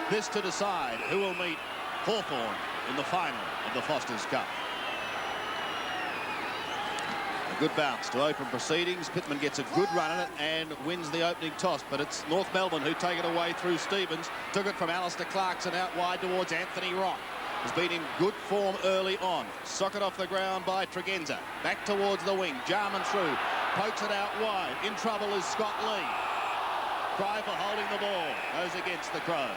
this to decide who will meet Hawthorn in the final of the Foster's Cup. A good bounce to open proceedings. Pittman gets a good run at it and wins the opening toss, but it's North Melbourne who take it away through Stevens. Took it from Alistair Clarkson out wide towards Anthony Rock. Has been in good form early on. Socket off the ground by Tregenza. Back towards the wing. Jarman through. Pokes it out wide. In trouble is Scott Lee. Cry for holding the ball. Goes against the Crows.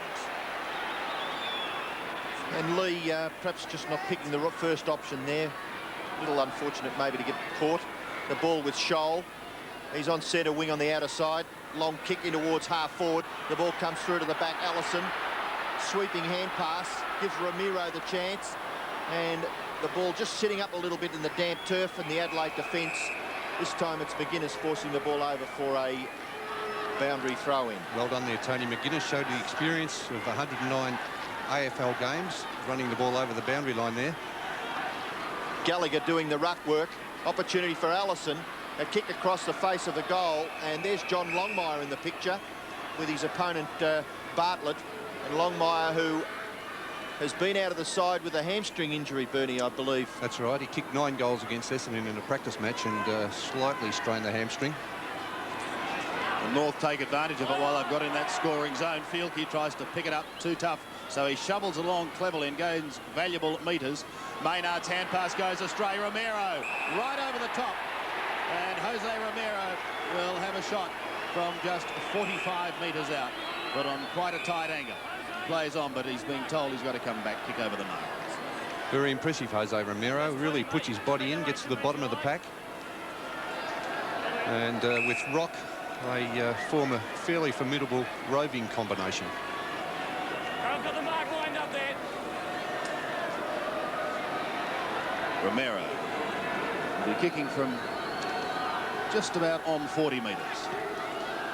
And Lee perhaps just not picking the first option there. A little unfortunate maybe to get caught. The ball with Scholl. He's on centre wing on the outer side. Long kick in towards half forward. The ball comes through to the back. Allison. Sweeping hand pass. Gives Ramiro the chance. And the ball just sitting up a little bit in the damp turf and the Adelaide defence. This time it's McGuinness forcing the ball over for a boundary throw-in. Well done there, Tony. McGuinness showed the experience of 109 AFL games, running the ball over the boundary line there. Gallagher doing the ruck work. Opportunity for Allison. A kick across the face of the goal. And there's John Longmire in the picture with his opponent Bartlett. And Longmire, who has been out of the side with a hamstring injury, Bernie, I believe. That's right. He kicked 9 goals against Essendon in a practice match and slightly strained the hamstring. The North take advantage of it while they've got in that scoring zone. Fielke tries to pick it up, too tough. So he shovels along cleverly and gains valuable metres. Maynard's hand pass goes astray. Romero right over the top. And Jose Romero will have a shot from just 45 metres out, but on quite a tight angle. Plays on, but he's being told he's got to come back, kick over the mark. Very impressive, Jose Romero. Really puts his body in, gets to the bottom of the pack. And with Rock, they form a fairly formidable roving combination. I've got the mark lined up there. Romero will be kicking from just about on 40 metres.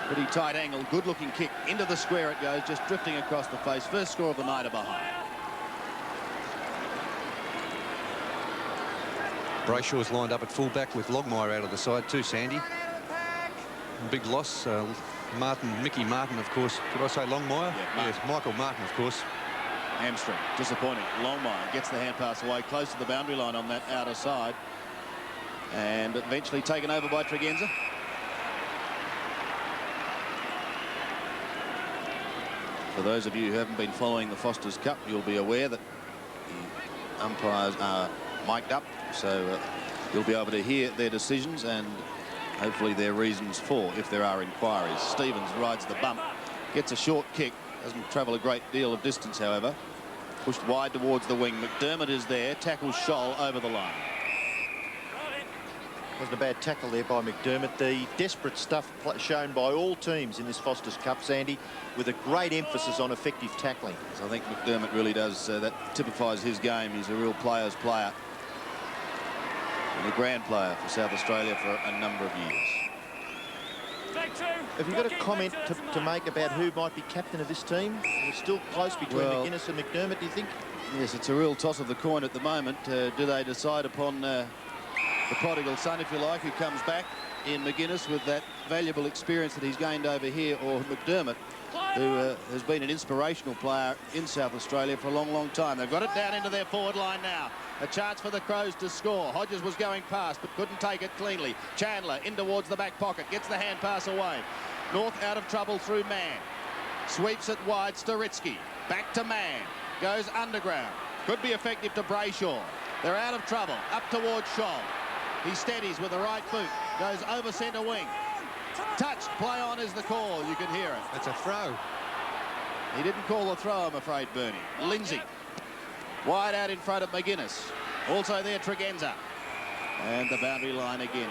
Pretty tight angle, good-looking kick. Into the square it goes, just drifting across the face. First score of the night are behind. Brayshaw's lined up at fullback with Longmire out of the side too, Sandy. Big loss. Mickey Martin, of course. Could I say Longmire? Yeah, yes, Michael Martin, of course. Hamstring, disappointing. Longmire gets the hand pass away close to the boundary line on that outer side. And eventually taken over by Tregenza. For those of you who haven't been following the Foster's Cup, you'll be aware that the umpires are mic'd up, so you'll be able to hear their decisions and hopefully their reasons for, if there are inquiries. Stevens rides the bump, gets a short kick, doesn't travel a great deal of distance, however. Pushed wide towards the wing. McDermott is there, tackles Scholl over the line. Wasn't a bad tackle there by McDermott. The desperate stuff shown by all teams in this Foster's Cup, Sandy, with a great emphasis on effective tackling. So I think McDermott really does, that typifies his game. He's a real player's player. And a grand player for South Australia for a number of years. Have you got a comment to make about who might be captain of this team? It's still close between McGuinness and McDermott, do you think? Yes, it's a real toss of the coin at the moment. Do they decide upon the prodigal son, if you like, who comes back in McGuinness with that valuable experience that he's gained over here, or McDermott, who has been an inspirational player in South Australia for a long, long time. They've got it down into their forward line now. A chance for the Crows to score. Hodges was going past, but couldn't take it cleanly. Chandler in towards the back pocket, gets the hand pass away. North out of trouble through Mann. Sweeps it wide, Storitsky. Back to Mann. Goes underground. Could be effective to Brayshaw. They're out of trouble. Up towards Scholl. He steadies with the right boot. Goes over centre wing. Touch. Play on is the call. You can hear it. That's a throw. He didn't call the throw, I'm afraid, Bernie. Lindsay. Wide out in front of McGuinness. Also there, Tregenza. And the boundary line again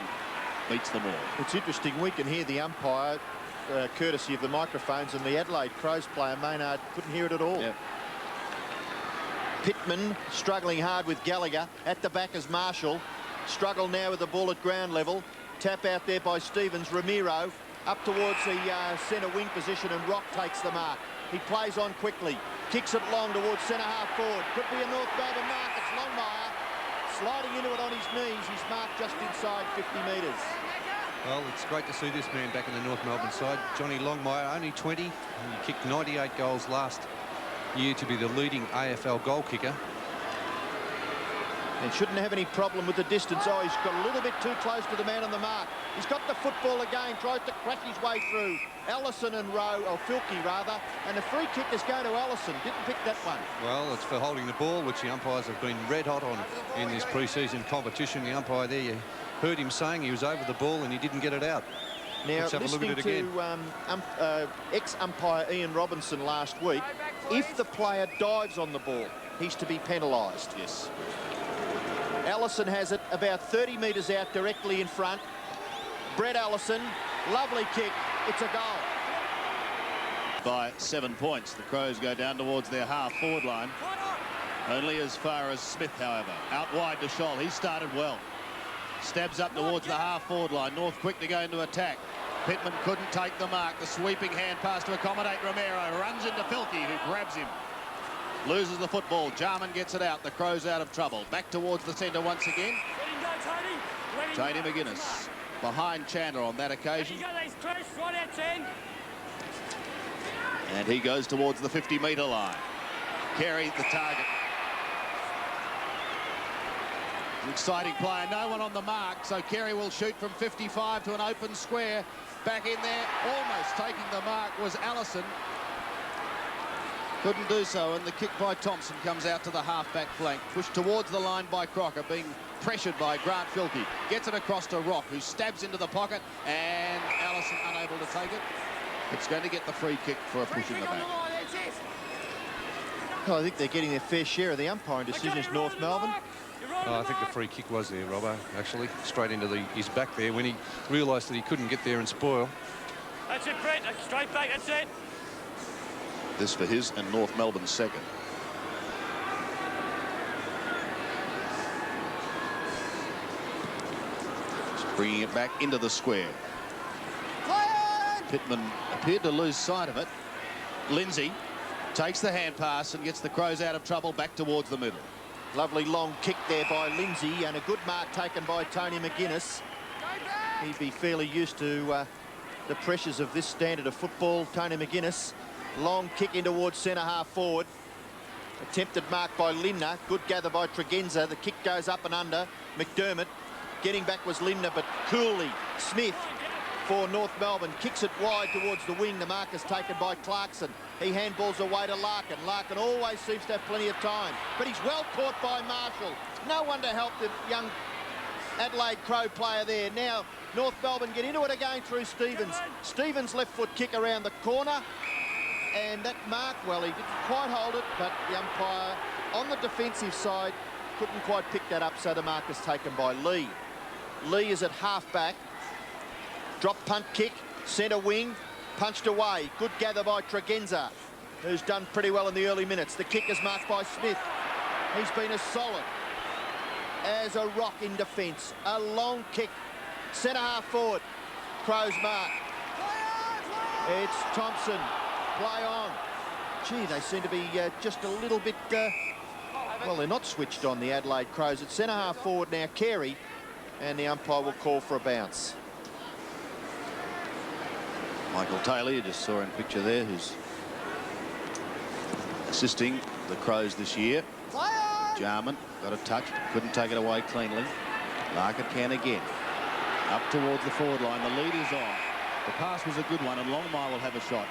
beats them all. It's interesting. We can hear the umpire, courtesy of the microphones, and the Adelaide Crows player, Maynard, couldn't hear it at all. Yep. Pittman struggling hard with Gallagher. At the back is Marshall. Struggle now with the ball at ground level. Tap out there by Stevens. Ramiro up towards the centre wing position, and Rock takes the mark. He plays on quickly. Kicks it long towards centre half forward. Could be a North Melbourne mark. It's Longmire sliding into it on his knees. He's marked just inside 50 metres. Well, it's great to see this man back in the North Melbourne side. Johnny Longmire, only 20. He kicked 98 goals last year to be the leading AFL goal kicker. And shouldn't have any problem with the distance. Oh, he's got a little bit too close to the man on the mark. He's got the football again, tries to crash his way through. Allison and Rowe, or Filkey rather, and the free kick is going to Allison. Didn't pick that one. Well, it's for holding the ball, which the umpires have been red hot on in this pre-season competition. The umpire there, you heard him saying he was over the ball and he didn't get it out. Now, Let's have a look at it listening again. to ex-umpire Ian Robinson last week, if the player dives on the ball, he's to be penalised. Yes. Allison has it about 30 metres out directly in front. Brett Allison, lovely kick. It's a goal. By 7 points, the Crows go down towards their half-forward line. Only as far as Smith, however. Out wide to Scholl. He started well. Stabs up towards the half-forward line. North quick to go into attack. Pittman couldn't take the mark. The sweeping hand pass to accommodate Romero. Runs into Filkey, who grabs him. Loses the football. Jarman gets it out. The Crows out of trouble. Back towards the centre once again. Tony McGuinness behind Chandler on that occasion. And he goes towards the 50-metre line. Carey, the target. An exciting player. No one on the mark, so Carey will shoot from 55 to an open square. Back in there, almost taking the mark was Allison. Couldn't do so, and the kick by Thompson comes out to the half-back flank. Pushed towards the line by Crocker, being pressured by Grant Filkey. Gets it across to Rock, who stabs into the pocket, and Allison unable to take it. It's going to get the free kick for a push in the back. Well, I think they're getting their fair share of the umpiring decisions, North Melbourne. Oh, I think the free kick was there, Robbo, actually. Straight into his back there when he realised that he couldn't get there and spoil. That's it, Brett. Straight back, that's it. This for his and North Melbourne's second. Just bringing it back into the square. Pittman appeared to lose sight of it. Lindsay takes the hand pass and gets the Crows out of trouble back towards the middle. Lovely long kick there by Lindsay, and a good mark taken by Tony McGuinness. He'd be fairly used to the pressures of this standard of football. Tony McGuinness, long kick in towards centre half forward. Attempted mark by Lindner. Good gather by Tregenza. The kick goes up and under. McDermott getting back was Lindner, but coolly Smith for North Melbourne kicks it wide towards the wing. The mark is taken by Clarkson. He handballs away to Larkin. Larkin always seems to have plenty of time, but he's well caught by Marshall. No one to help the young Adelaide Crow player there. Now North Melbourne get into it again through Stevens. Stevens left foot kick around the corner, and that mark, well, he didn't quite hold it, but the umpire on the defensive side couldn't quite pick that up, so the mark is taken by Lee. Lee is at half-back. Drop punt kick, centre wing, punched away. Good gather by Tregenza, who's done pretty well in the early minutes. The kick is marked by Smith. He's been as solid as a rock in defence. A long kick, centre half forward. Crows mark. It's Thompson. Play on. Gee, they seem to be just a little bit... well, they're not switched on, the Adelaide Crows. It's centre half forward now, Carey, and the umpire will call for a bounce. Michael Taylor, you just saw in picture there, who's assisting the Crows this year. Jarman got a touch, but couldn't take it away cleanly. Larkin can again. Up towards the forward line. The lead is on. The pass was a good one, and Longmire will have a shot.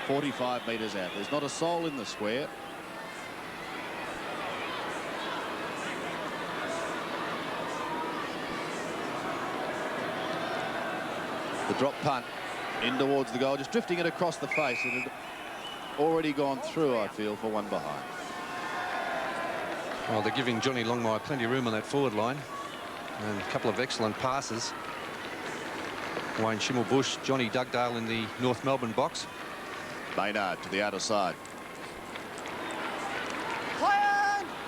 45 metres out. There's not a soul in the square. The drop punt in towards the goal, just drifting it across the face. It had already gone through, I feel, for one behind. Well, they're giving Johnny Longmire plenty of room on that forward line, and a couple of excellent passes. Wayne Schimmelbusch, Johnny Dugdale in the North Melbourne box. Maynard to the outer side.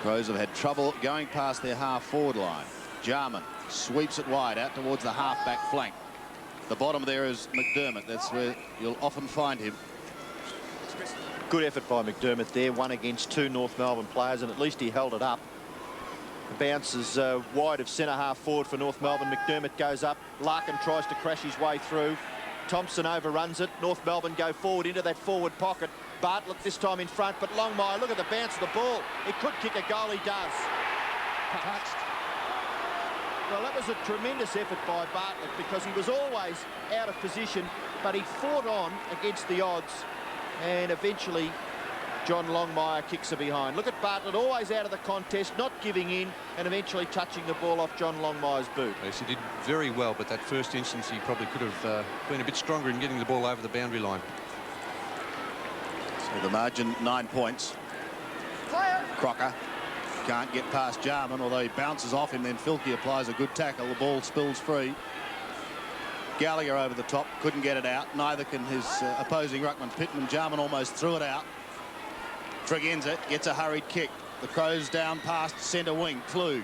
Crows have had trouble going past their half-forward line. Jarman sweeps it wide out towards the half-back flank. The bottom there is McDermott. That's where you'll often find him. Good effort by McDermott there. One against two North Melbourne players, and at least he held it up. The bounce is wide of centre half forward for North Melbourne. McDermott goes up. Larkin tries to crash his way through. Thompson overruns it. North Melbourne go forward into that forward pocket. Bartlett this time in front, but Longmire, look at the bounce of the ball. He could kick a goal, he does. Touched. Well, that was a tremendous effort by Bartlett because he was always out of position, but he fought on against the odds, and eventually John Longmire kicks her behind. Look at Bartlett, always out of the contest, not giving in, and eventually touching the ball off John Longmire's boot. Yes, he did very well, but that first instance he probably could have been a bit stronger in getting the ball over the boundary line. So the margin 9 points. Crocker can't get past Jarman, although he bounces off him. Then Filkey applies a good tackle. The ball spills free. Gallagher over the top, couldn't get it out. Neither can his opposing ruckman Pittman. Jarman almost threw it out. Tregenza gets a hurried kick. The Crows down past centre wing. Klug.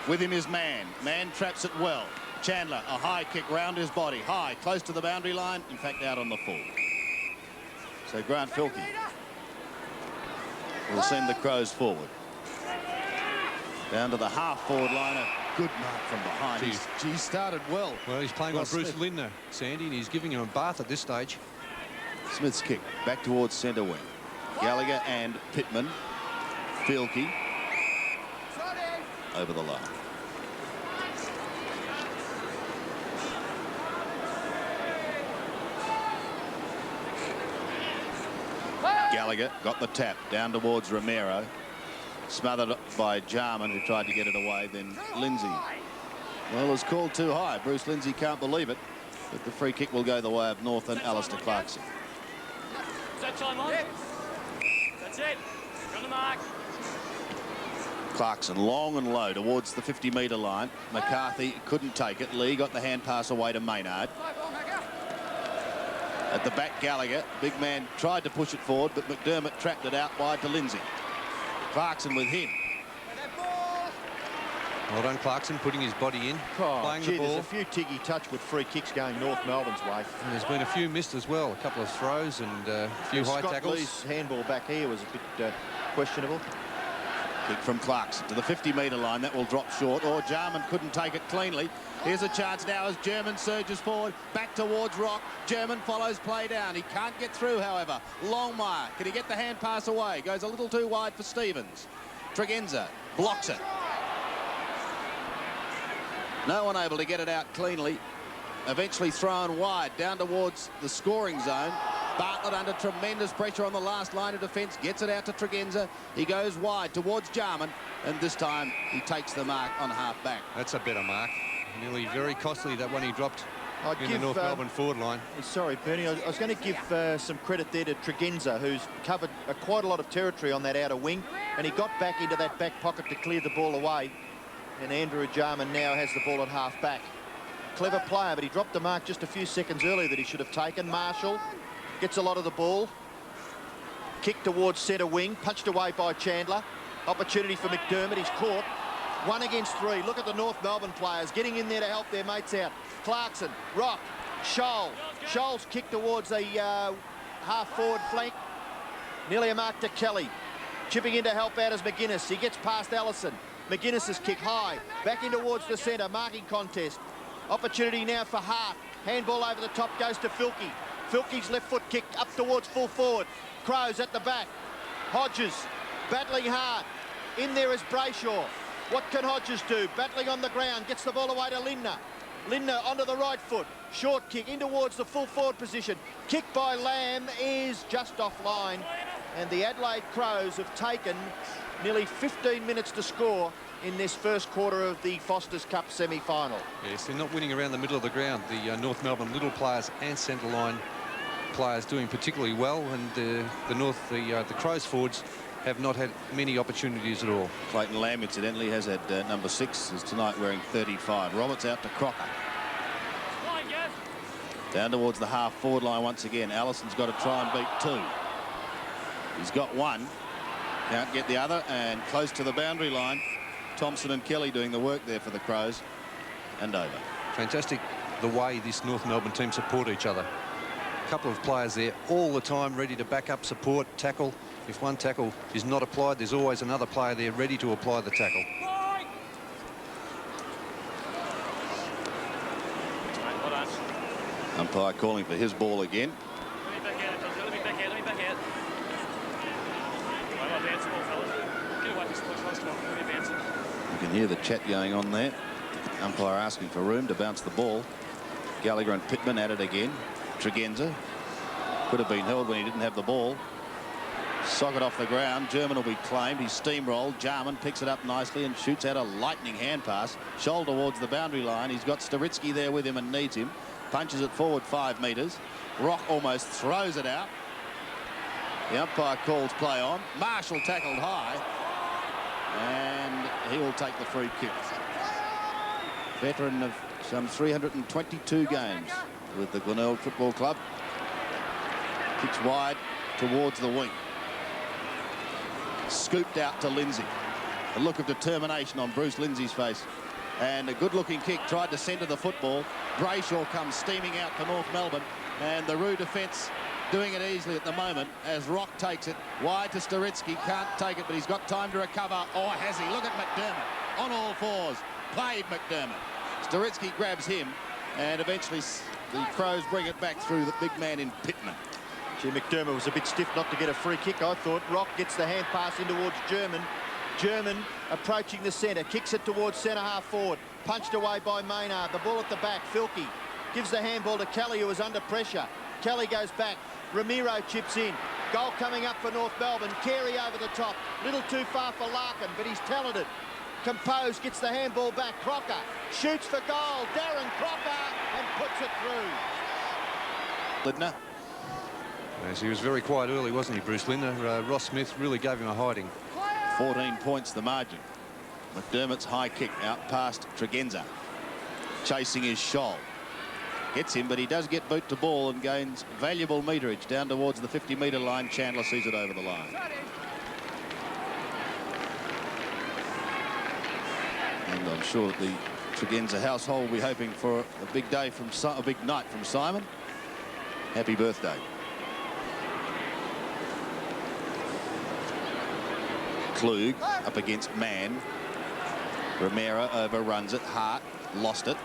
With him is Mann. Mann traps it well. Chandler, a high kick round his body. High, close to the boundary line. In fact, out on the full. So Grant Filkey will send the Crows forward. Down to the half-forward line. A good mark from behind. He started well. Well, he's playing on Bruce Lindner, Sandy, and he's giving him a bath at this stage. Smith's kick back towards centre wing. Gallagher and Pittman. Filkey over the line. Gallagher got the tap down towards Romero. Smothered by Jarman, who tried to get it away. Then Lindsay. Well, it's called too high. Bruce Lindsay can't believe it. But the free kick will go the way of North and Alistair Clarkson. Is that time on? That's it. You're on the mark. Clarkson long and low towards the 50-metre line. McCarthy couldn't take it. Lee got the hand pass away to Maynard. At the back, Gallagher. Big man tried to push it forward, but McDermott trapped it out wide to Lindsay. Clarkson with him. Well done, Clarkson, putting his body in, playing Gee, the ball. there's a few tiggy touchwood free kicks going North Melbourne's way. And there's been a few missed as well. A couple of throws and a few high Scott tackles. Lee's handball back here was a bit questionable. Kick from Clarkson to the 50-metre line. That will drop short. Or Jarman couldn't take it cleanly. Here's a chance now as German surges forward. Back towards Rock. German follows play down. He can't get through, however. Longmire. Can he get the hand pass away? Goes a little too wide for Stevens. Tregenza blocks it. No one able to get it out cleanly. Eventually thrown wide down towards the scoring zone. Bartlett under tremendous pressure on the last line of defence. Gets it out to Tregenza. He goes wide towards Jarman. And this time he takes the mark on half back. That's a better mark. Nearly very costly, that one he dropped in the North Melbourne forward line. Sorry, Bernie, I was going to give some credit there to Tregenza, who's covered quite a lot of territory on that outer wing. And he got back into that back pocket to clear the ball away. And Andrew Jarman now has the ball at half back. Clever player, but he dropped the mark just a few seconds earlier that he should have taken. Marshall gets a lot of the ball. Kick towards centre wing, punched away by Chandler. Opportunity for McDermott, he's caught. 1 against 3. Look at the North Melbourne players getting in there to help their mates out. Clarkson, Rock, Scholl. Scholl's kick towards a half-forward flank. Nearly a mark to Kelly. Chipping in to help out as McGuinness. He gets past Allison. McGuinness's kick high. Back in towards the centre. Marking contest. Opportunity now for Hart. Handball over the top goes to Filkey. Filkey's left foot kick up towards full forward. Crows at the back. Hodges battling hard. In there is Brayshaw. What can Hodges do? Battling on the ground. Gets the ball away to Lindner. Lindner onto the right foot. Short kick in towards the full forward position. Kick by Lamb is just offline. And the Adelaide Crows have taken nearly 15 minutes to score in this first quarter of the Foster's Cup semi-final. Yes, they're not winning around the middle of the ground. The North Melbourne little players and centre line players doing particularly well, and the Crows forwards have not had many opportunities at all. Clayton Lamb, incidentally, has had number 6, is tonight wearing 35. Roberts out to Crocker. Down towards the half-forward line once again. Allison's got to try and beat 2. He's got 1. Can't get the other, and close to the boundary line. Thompson and Kelly doing the work there for the Crows. And over. Fantastic the way this North Melbourne team support each other. A couple of players there all the time ready to back up, support, tackle. If one tackle is not applied, there's always another player there ready to apply the tackle. Umpire calling for his ball again. Let me back out. can hear the chat going on there. Umpire asking for room to bounce the ball. Gallagher and Pittman at it again. Tregenza could have been held when he didn't have the ball. Socket off the ground. German will be claimed. He's steamrolled. Jarman picks it up nicely and shoots out a lightning hand pass. Scholl towards the boundary line. He's got Staritsky there with him and needs him. Punches it forward 5 metres. Rock almost throws it out. The umpire calls play on. Marshall tackled high. And he will take the free kick. Veteran of some 322 games with the Glenelg Football Club. Kicks wide towards the wing. Scooped out to Lindsay. A look of determination on Bruce Lindsay's face. And a good-looking kick. Tried to centre the football. Brayshaw comes steaming out for North Melbourne. And the Roo defence doing it easily at the moment as Rock takes it wide to Staritsky. Can't take it, but he's got time to recover. Or has he? Look at McDermott on all fours. Played McDermott. Staritsky grabs him, and eventually the Crows bring it back through the big man in Pittman. Gee, McDermott was a bit stiff not to get a free kick, I thought. Rock gets the hand pass in towards German. German approaching the centre, kicks it towards centre half forward. Punched away by Maynard. The ball at the back. Filkey gives the handball to Kelly, who is under pressure. Kelly goes back. Ramiro chips in. Goal coming up for North Melbourne. Carey over the top. Little too far for Larkin, but he's talented. Composed gets the handball back. Crocker shoots for goal. Darren Crocker, and puts it through. Lindner. Yes, he was very quiet early, wasn't he, Bruce Lindner? Ross Smith really gave him a hiding. 14 points the margin. McDermott's high kick out past Tregenza. Chasing his Scholl. Gets him, but he does get boot to ball and gains valuable meterage down towards the 50-metre line. Chandler sees it over the line. And I'm sure that the Tregenza household will be hoping for a big day from a big night from Simon. Happy birthday. Klug up against Mann. Romero overruns it. Hart lost it.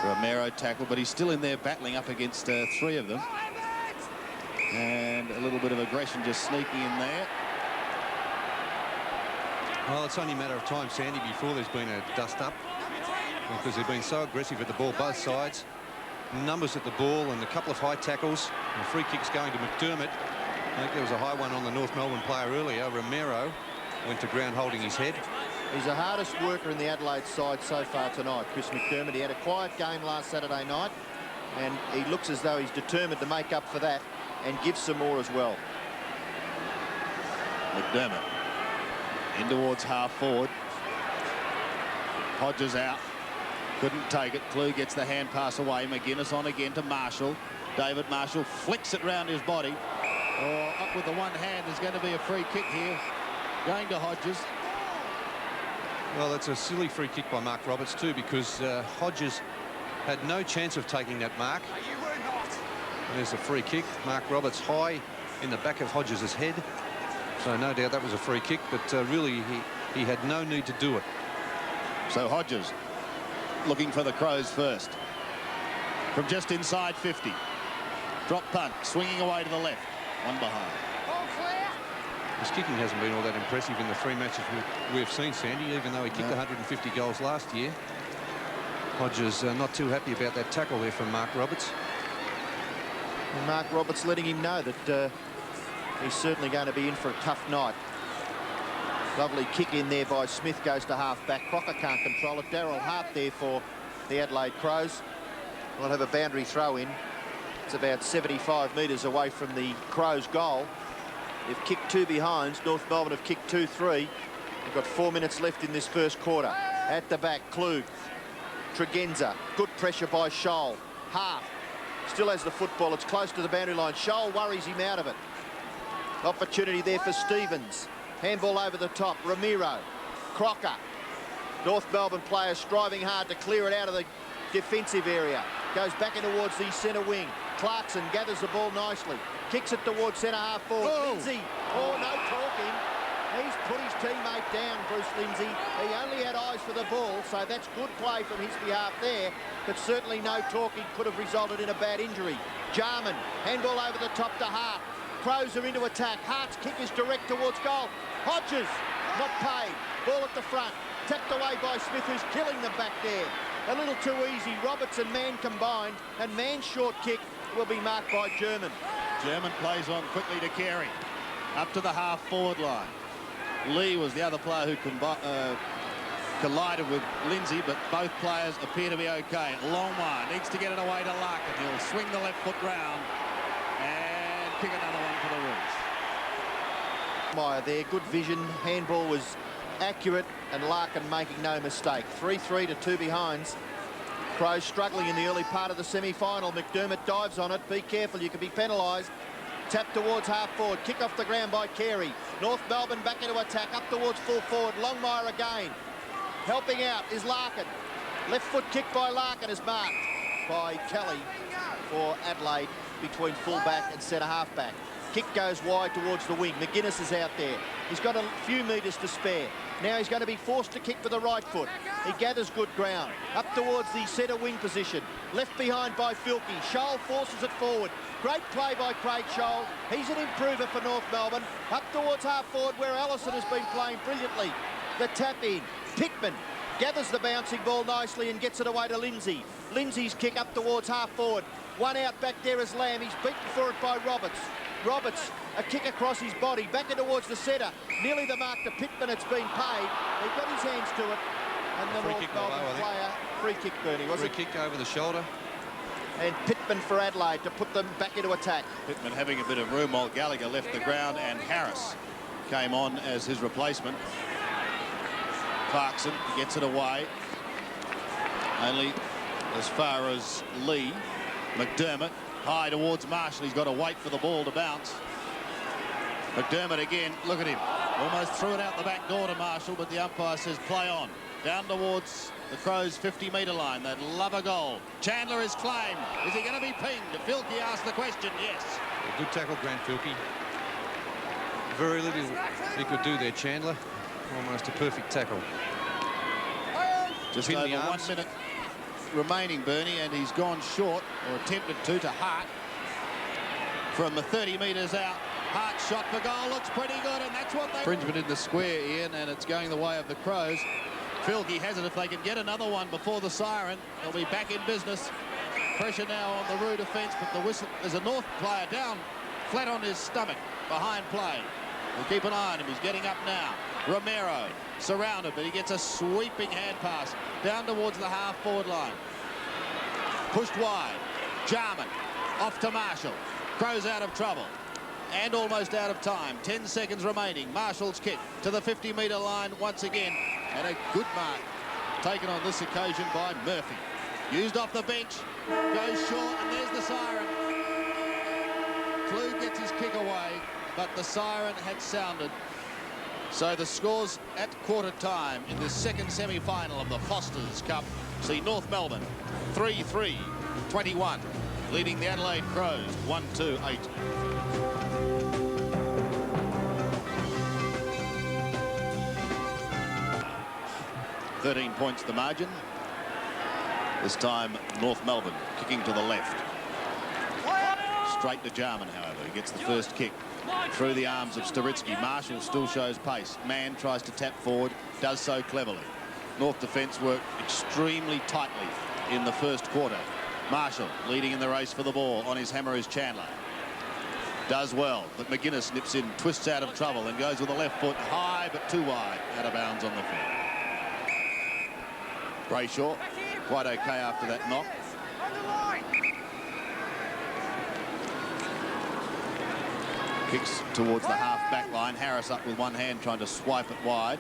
Romero tackle, but he's still in there battling up against 3 of them. And a little bit of aggression just sneaking in there. Well, it's only a matter of time, Sandy, before there's been a dust-up, because they've been so aggressive at the ball, both sides. Numbers at the ball and a couple of high tackles. The free kick's going to McDermott. I think there was a high one on the North Melbourne player earlier. Romero went to ground holding his head. He's the hardest worker in the Adelaide side so far tonight, Chris McDermott. He had a quiet game last Saturday night, and he looks as though he's determined to make up for that and give some more as well. McDermott in towards half forward. Hodges out. Couldn't take it. Klug gets the hand pass away. McGuinness on again to Marshall. David Marshall flicks it round his body. Oh, up with the one hand. There's going to be a free kick here. Going to Hodges. Well, that's a silly free kick by Mark Roberts too, because Hodges had no chance of taking that mark. There's a free kick. Mark Roberts high in the back of Hodges' head. So no doubt that was a free kick, but really he had no need to do it. So Hodges looking for the Crows first. From just inside 50. Drop punt, swinging away to the left. One behind. His kicking hasn't been all that impressive in the 3 matches we've seen, Sandy, even though he kicked 150 goals last year. Hodges not too happy about that tackle there from Mark Roberts. And Mark Roberts letting him know that he's certainly going to be in for a tough night. Lovely kick in there by Smith, goes to half-back. Crocker can't control it. Darryl Hart there for the Adelaide Crows. We'll have a boundary throw in. It's about 75 metres away from the Crows' goal. They've kicked 2 behinds. North Melbourne have kicked 2-3. They've got 4 minutes left in this first quarter. At the back, Klug. Tregenza. Good pressure by Scholl. Hart still has the football. It's close to the boundary line. Scholl worries him out of it. Opportunity there for Stevens. Handball over the top. Ramiro. Crocker. North Melbourne players striving hard to clear it out of the defensive area. Goes back in towards the centre wing. Clarkson gathers the ball nicely. Kicks it towards centre half forward. Lindsay. Oh, no talking. He's put his teammate down, Bruce Lindsay. He only had eyes for the ball, so that's good play from his behalf there. But certainly no talking could have resulted in a bad injury. Jarman. Handball over the top to Hart. Crows are into attack. Hart's kick is direct towards goal. Hodges. Not paid. Ball at the front. Tapped away by Smith, who's killing them back there. A little too easy. Roberts and Mann combined, and Mann's short kick will be marked by German. German plays on quickly to Carey. Up to the half-forward line. Lee was the other player who collided with Lindsay, but both players appear to be okay. Longmire needs to get it away to Larkin. He'll swing the left foot round and kick another one for the Reds. Meyer there, good vision. Handball was accurate, and Larkin making no mistake. 3-3 to 2 behinds. Crows struggling in the early part of the semi-final. McDermott dives on it. Be careful, you can be penalised. Tap towards half-forward. Kick off the ground by Carey. North Melbourne back into attack. Up towards full forward. Longmire again. Helping out is Larkin. Left foot kick by Larkin is marked by Kelly for Adelaide between full-back and centre-half-back. Kick goes wide towards the wing. McGuinness is out there. He's got a few metres to spare. Now he's going to be forced to kick with the right foot. He gathers good ground. Up towards the centre wing position. Left behind by Filkey. Scholl forces it forward. Great play by Craig Scholl. He's an improver for North Melbourne. Up towards half-forward where Allison has been playing brilliantly. The tap in. Pittman gathers the bouncing ball nicely and gets it away to Lindsay. Lindsay's kick up towards half-forward. One out back there is Lamb. He's beaten for it by Roberts. Roberts, a kick across his body, back in towards the centre. Nearly the mark to Pittman, it's been paid. He got his hands to it. And the North Melbourne player, free kick, Bernie, was it? Free kick over the shoulder. And Pittman for Adelaide to put them back into attack. Pittman having a bit of room while Gallagher left the ground, and Harris came on as his replacement. Clarkson gets it away. Only as far as Lee. McDermott high towards Marshall. He's got to wait for the ball to bounce. McDermott again, look at him. Almost threw it out the back door to Marshall, but the umpire says play on. Down towards the Crows' 50-metre line. They'd love a goal. Chandler is claimed. Is he going to be pinged? Filkey asked the question, yes. A good tackle, Grant Filkey. Very little he could do there, Chandler. Almost a perfect tackle. Just over 1 minute remaining, Bernie, and he's gone short, or attempted to Hart. From the 30 metres out, Hart's shot for goal looks pretty good, and that's what they... Infringement in the square, Ian, and it's going the way of the Crows. Filkey has it. If they can get another one before the siren, they'll be back in business. Pressure now on the Roo defence, but the whistle... There's a North player down, flat on his stomach, behind play. We'll keep an eye on him. He's getting up now. Romero surrounded, but he gets a sweeping hand pass down towards the half-forward line. Pushed wide. Jarman off to Marshall. Crows out of trouble and almost out of time. 10 seconds remaining. Marshall's kick to the 50-metre line once again, and a good mark taken on this occasion by Murphy. Used off the bench, goes short, and there's the siren. Clue gets his kick away, but the siren had sounded. So the scores at quarter time in this second semi-final of the Foster's Cup see North Melbourne 3-3-21, leading the Adelaide Crows 1-2-8. 13 points the margin. This time North Melbourne kicking to the left. Straight to Jarman, however. He gets the first kick through the arms of Staritsky. Marshall still shows pace. Mann tries to tap forward, does so cleverly. North defence worked extremely tightly in the first quarter. Marshall leading in the race for the ball. On his hammer is Chandler. Does well, but McGuinness nips in, twists out of trouble and goes with the left foot high but too wide, out of bounds on the field. Brayshaw quite okay after that knock. Kicks towards the half-back line. Harris up with one hand trying to swipe it wide.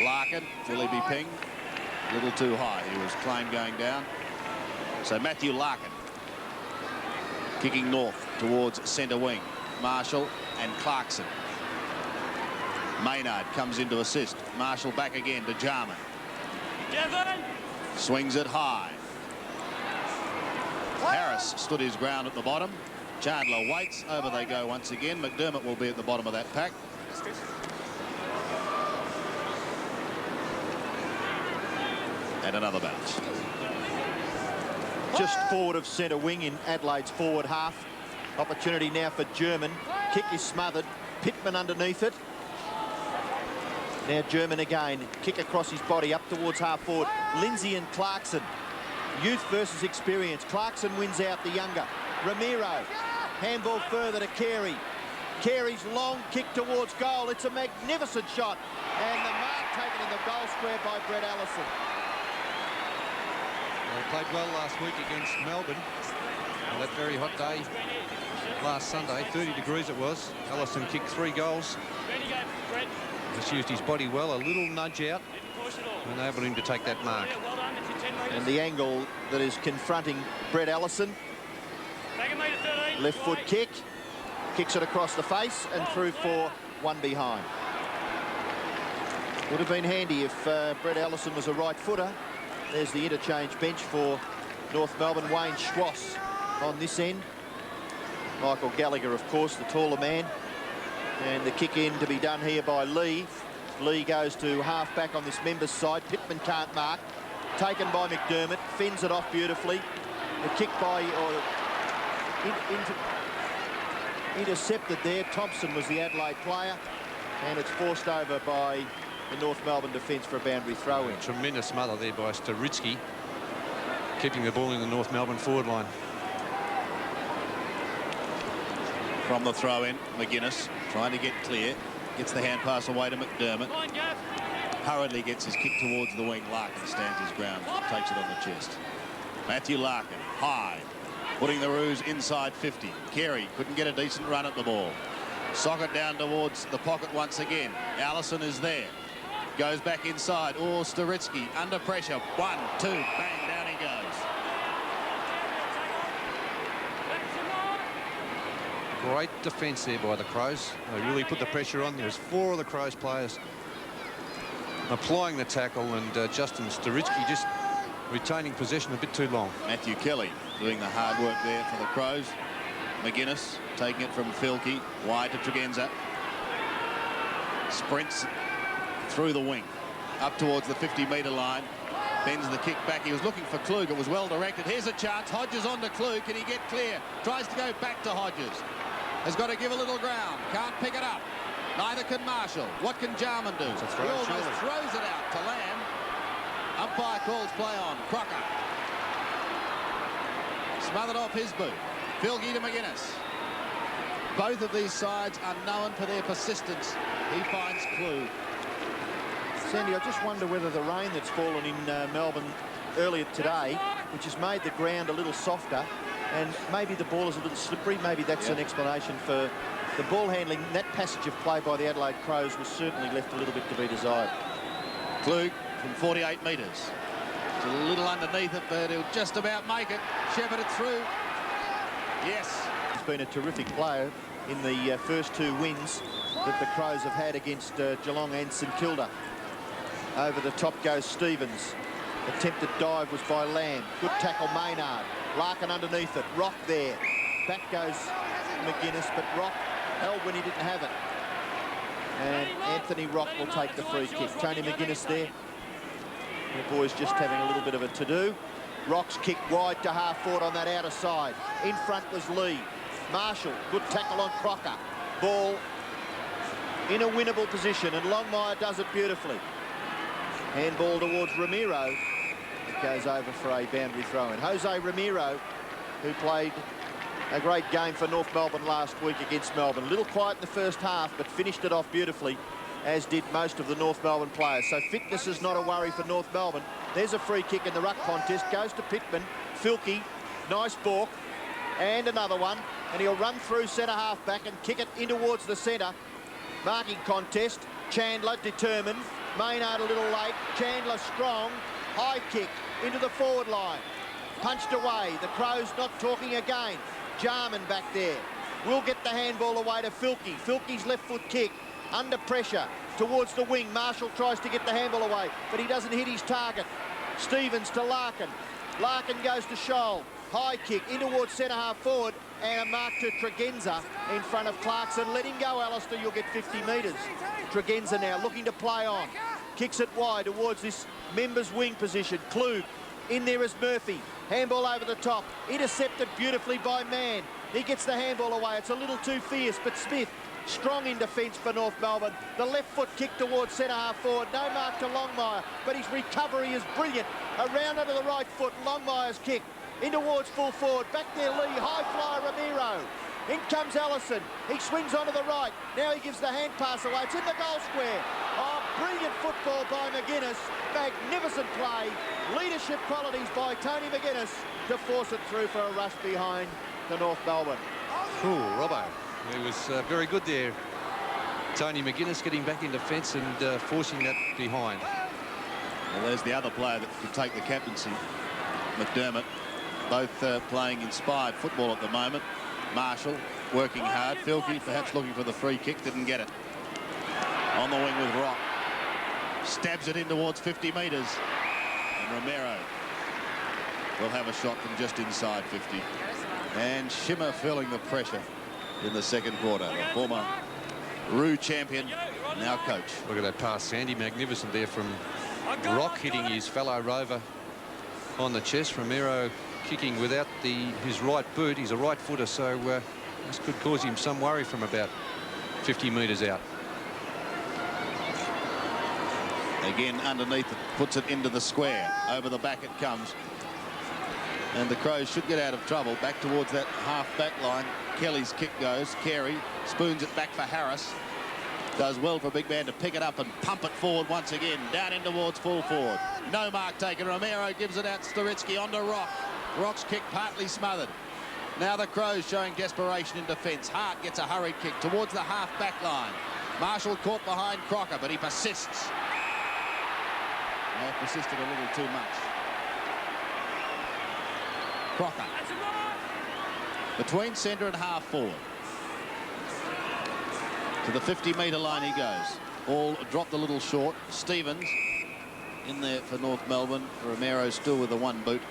Larkin, will he be pinged? A little too high. He was claimed going down. So Matthew Larkin kicking north towards centre wing. Marshall and Clarkson. Maynard comes in to assist. Marshall back again to Jarman. Swings it high. Harris stood his ground at the bottom. Chandler waits. Over they go once again. McDermott will be at the bottom of that pack. And another bounce. Just forward of centre wing in Adelaide's forward half. Opportunity now for German. Kick is smothered. Pittman underneath it. Now German again. Kick across his body up towards half forward. Lindsay and Clarkson. Youth versus experience. Clarkson wins out the younger. Ramiro. Handball further to Carey. Carey's long kick towards goal. It's a magnificent shot. And the mark taken in the goal square by Brett Allison. They played well last week against Melbourne on that very hot day last Sunday. 30 degrees it was. Allison kicked 3 goals. Just used his body well. A little nudge out. Enabled him to take that mark. And the angle that is confronting Brett Allison. Left foot kick. Kicks it across the face and through for one behind. Would have been handy if Brett Allison was a right footer. There's the interchange bench for North Melbourne. Wayne Schwass on this end. Michael Gallagher, of course, the taller man. And the kick in to be done here by Lee. Lee goes to half-back on this members' side. Pittman can't mark. Taken by McDermott. Fends it off beautifully. The kick by... intercepted there. Thompson was the Adelaide player. And it's forced over by the North Melbourne defence for a boundary throw-in. Tremendous smother there by Staritsky, keeping the ball in the North Melbourne forward line. From the throw-in, McGuinness trying to get clear. Gets the hand pass away to McDermott. Hurriedly gets his kick towards the wing. Larkin stands his ground, takes it on the chest. Matthew Larkin, high, putting the Roos inside 50. Carey couldn't get a decent run at the ball. Socket down towards the pocket once again. Allison is there. Goes back inside. Oh, Staritsky under pressure. 1, 2, bang, down he goes. Great defence there by the Crows. They really put the pressure on. There's 4 of the Crows players applying the tackle, and Justin Staritsky just retaining possession a bit too long. Matthew Kelly doing the hard work there for the Crows. McGuinness taking it from Filkey, wide to Tregenza. Sprints through the wing, up towards the 50-metre line. Bends the kick back. He was looking for Klug. It was well directed. Here's a chance. Hodges on to Klug. Can he get clear? Tries to go back to Hodges. Has got to give a little ground. Can't pick it up. Neither can Marshall. What can Jarman do? He almost throws it out to Lamb. Umpire calls play on. Crocker. Smothered off his boot. Filkey to McGuinness. Both of these sides are known for their persistence. He finds Klug. Sandy, I just wonder whether the rain that's fallen in Melbourne earlier today, which has made the ground a little softer, and maybe the ball is a little slippery, maybe that's an explanation for the ball handling. That passage of play by the Adelaide Crows was certainly left a little bit to be desired. Klug from 48 metres. It's a little underneath it, but he'll just about make it. Shepherded through. Yes. He's been a terrific player in the first 2 wins that the Crows have had against Geelong and St Kilda. Over the top goes Stevens. Attempted dive was by Lamb. Good tackle Maynard. Larkin underneath it. Rock there. Back goes McGuinness, but Rock held when he didn't have it. And Anthony Rock will take the free kick. Tony McGuinness there. The boys just having a little bit of a to-do. Rock's kick wide to half forward on that outer side. In front was Lee. Marshall, good tackle on Crocker. Ball in a winnable position, and Longmire does it beautifully. Handball towards Ramiro. It goes over for a boundary throw-in. Jose Ramiro, who played a great game for North Melbourne last week against Melbourne. A little quiet in the first half, but finished it off beautifully, as did most of the North Melbourne players. So fitness is not a worry for North Melbourne. There's a free kick in the ruck contest. Goes to Pittman. Filkey, nice balk. And another one. And he'll run through centre half back and kick it in towards the centre. Marking contest. Chandler determined. Maynard a little late. Chandler strong. High kick into the forward line. Punched away. The Crows not talking again. Jarman back there. Will get the handball away to Filkey. Filkey's left foot kick. Under pressure towards the wing. Marshall tries to get the handball away, but he doesn't hit his target. Stevens to Larkin. Larkin goes to Scholl. High kick in towards centre half forward, and a mark to Tregenza in front of Clarkson. Let him go, Alistair. You'll get 50 metres. Tregenza now looking to play on. Kicks it wide towards this members' wing position. Klug in there is Murphy. Handball over the top. Intercepted beautifully by Mann. He gets the handball away. It's a little too fierce, but Smith Strong in defence for North Melbourne. The left foot kick towards centre-half forward. No mark to Longmire, but his recovery is brilliant. Around under the right foot, Longmire's kick. In towards full forward. Back there, Lee. High flyer, Ramiro. In comes Allison. He swings onto the right. Now he gives the hand pass away. It's in the goal square. Oh, brilliant football by McGuinness. Magnificent play. Leadership qualities by Tony McGuinness to force it through for a rush behind the North Melbourne. Cool, Robbo. He was very good there. Tony McGuinness getting back in defence and forcing that behind. Well, there's the other player that could take the captaincy, McDermott. Both playing inspired football at the moment. Marshall working hard. Filkey perhaps looking for the free kick, didn't get it. On the wing with Rock. Stabs it in towards 50 metres. And Romero will have a shot from just inside 50. And Shimmer feeling the pressure in the second quarter. The former Roo champion, now coach. Look at that pass, Sandy. Magnificent there from Rock, hitting his fellow rover on the chest. Romero kicking without his right boot. He's a right footer, so this could cause him some worry from about 50 metres out. Again, underneath it, puts it into the square. Over the back it comes. And the Crows should get out of trouble. Back towards that half-back line. Kelly's kick goes. Carey spoons it back for Harris. Does well for a big man to pick it up and pump it forward once again. Down in towards full forward. No mark taken. Romero gives it out. Staritsky onto Rock. Rock's kick partly smothered. Now the Crows showing desperation in defence. Hart gets a hurried kick towards the half-back line. Marshall caught behind Crocker, but he persists. They persisted a little too much. Crocker. Between centre and half forward. To the 50-metre line he goes. All dropped a little short. Stevens in there for North Melbourne. Romero still with the one boot.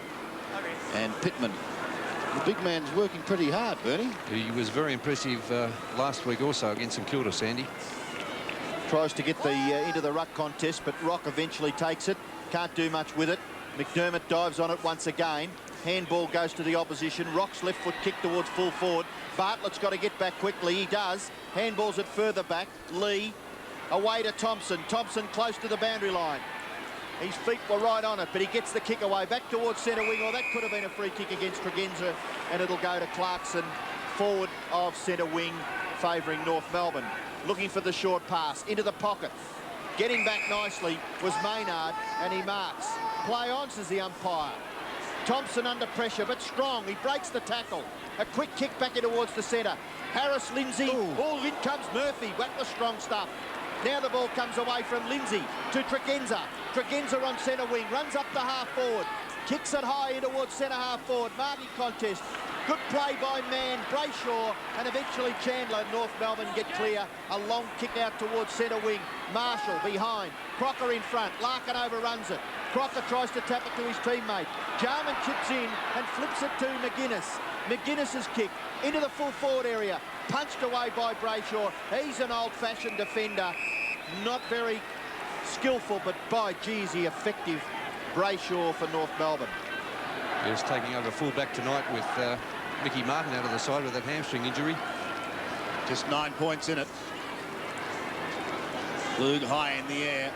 And Pittman. The big man's working pretty hard, Bernie. He was very impressive last week also against St Kilda, Sandy. Tries to get the into the ruck contest, but Rock eventually takes it. Can't do much with it. McDermott dives on it once again. Handball goes to the opposition. Rock's left foot kick towards full forward. Bartlett's got to get back quickly. He does. Handballs it further back. Lee away to Thompson. Thompson close to the boundary line. His feet were right on it, but he gets the kick away back towards centre wing. Or that could have been a free kick against Tregenza, and it'll go to Clarkson, forward of centre wing, favouring North Melbourne. Looking for the short pass into the pocket. Getting back nicely was Maynard, and he marks. Play on, says the umpire. Thompson under pressure, but strong. He breaks the tackle. A quick kick back in towards the centre. Harris, Lindsay. Oh, in comes Murphy. That was strong stuff. Now the ball comes away from Lindsay to Tregenza. Tregenza on centre wing. Runs up the half forward. Kicks it high in towards centre half forward. Marty contest. Good play by Mann, Brayshaw, and eventually Chandler. North Melbourne get clear. A long kick out towards centre wing. Marshall behind. Crocker in front. Larkin overruns it. Crocker tries to tap it to his teammate. Jarman chips in and flips it to McGuinness. McGuinness's kick into the full forward area. Punched away by Brayshaw. He's an old-fashioned defender. Not very skillful, but by geez, he effective. Brayshaw for North Melbourne. He's taking over full-back tonight with Mickey Martin out of the side with that hamstring injury. Just 9 points in it. Lug high in the air.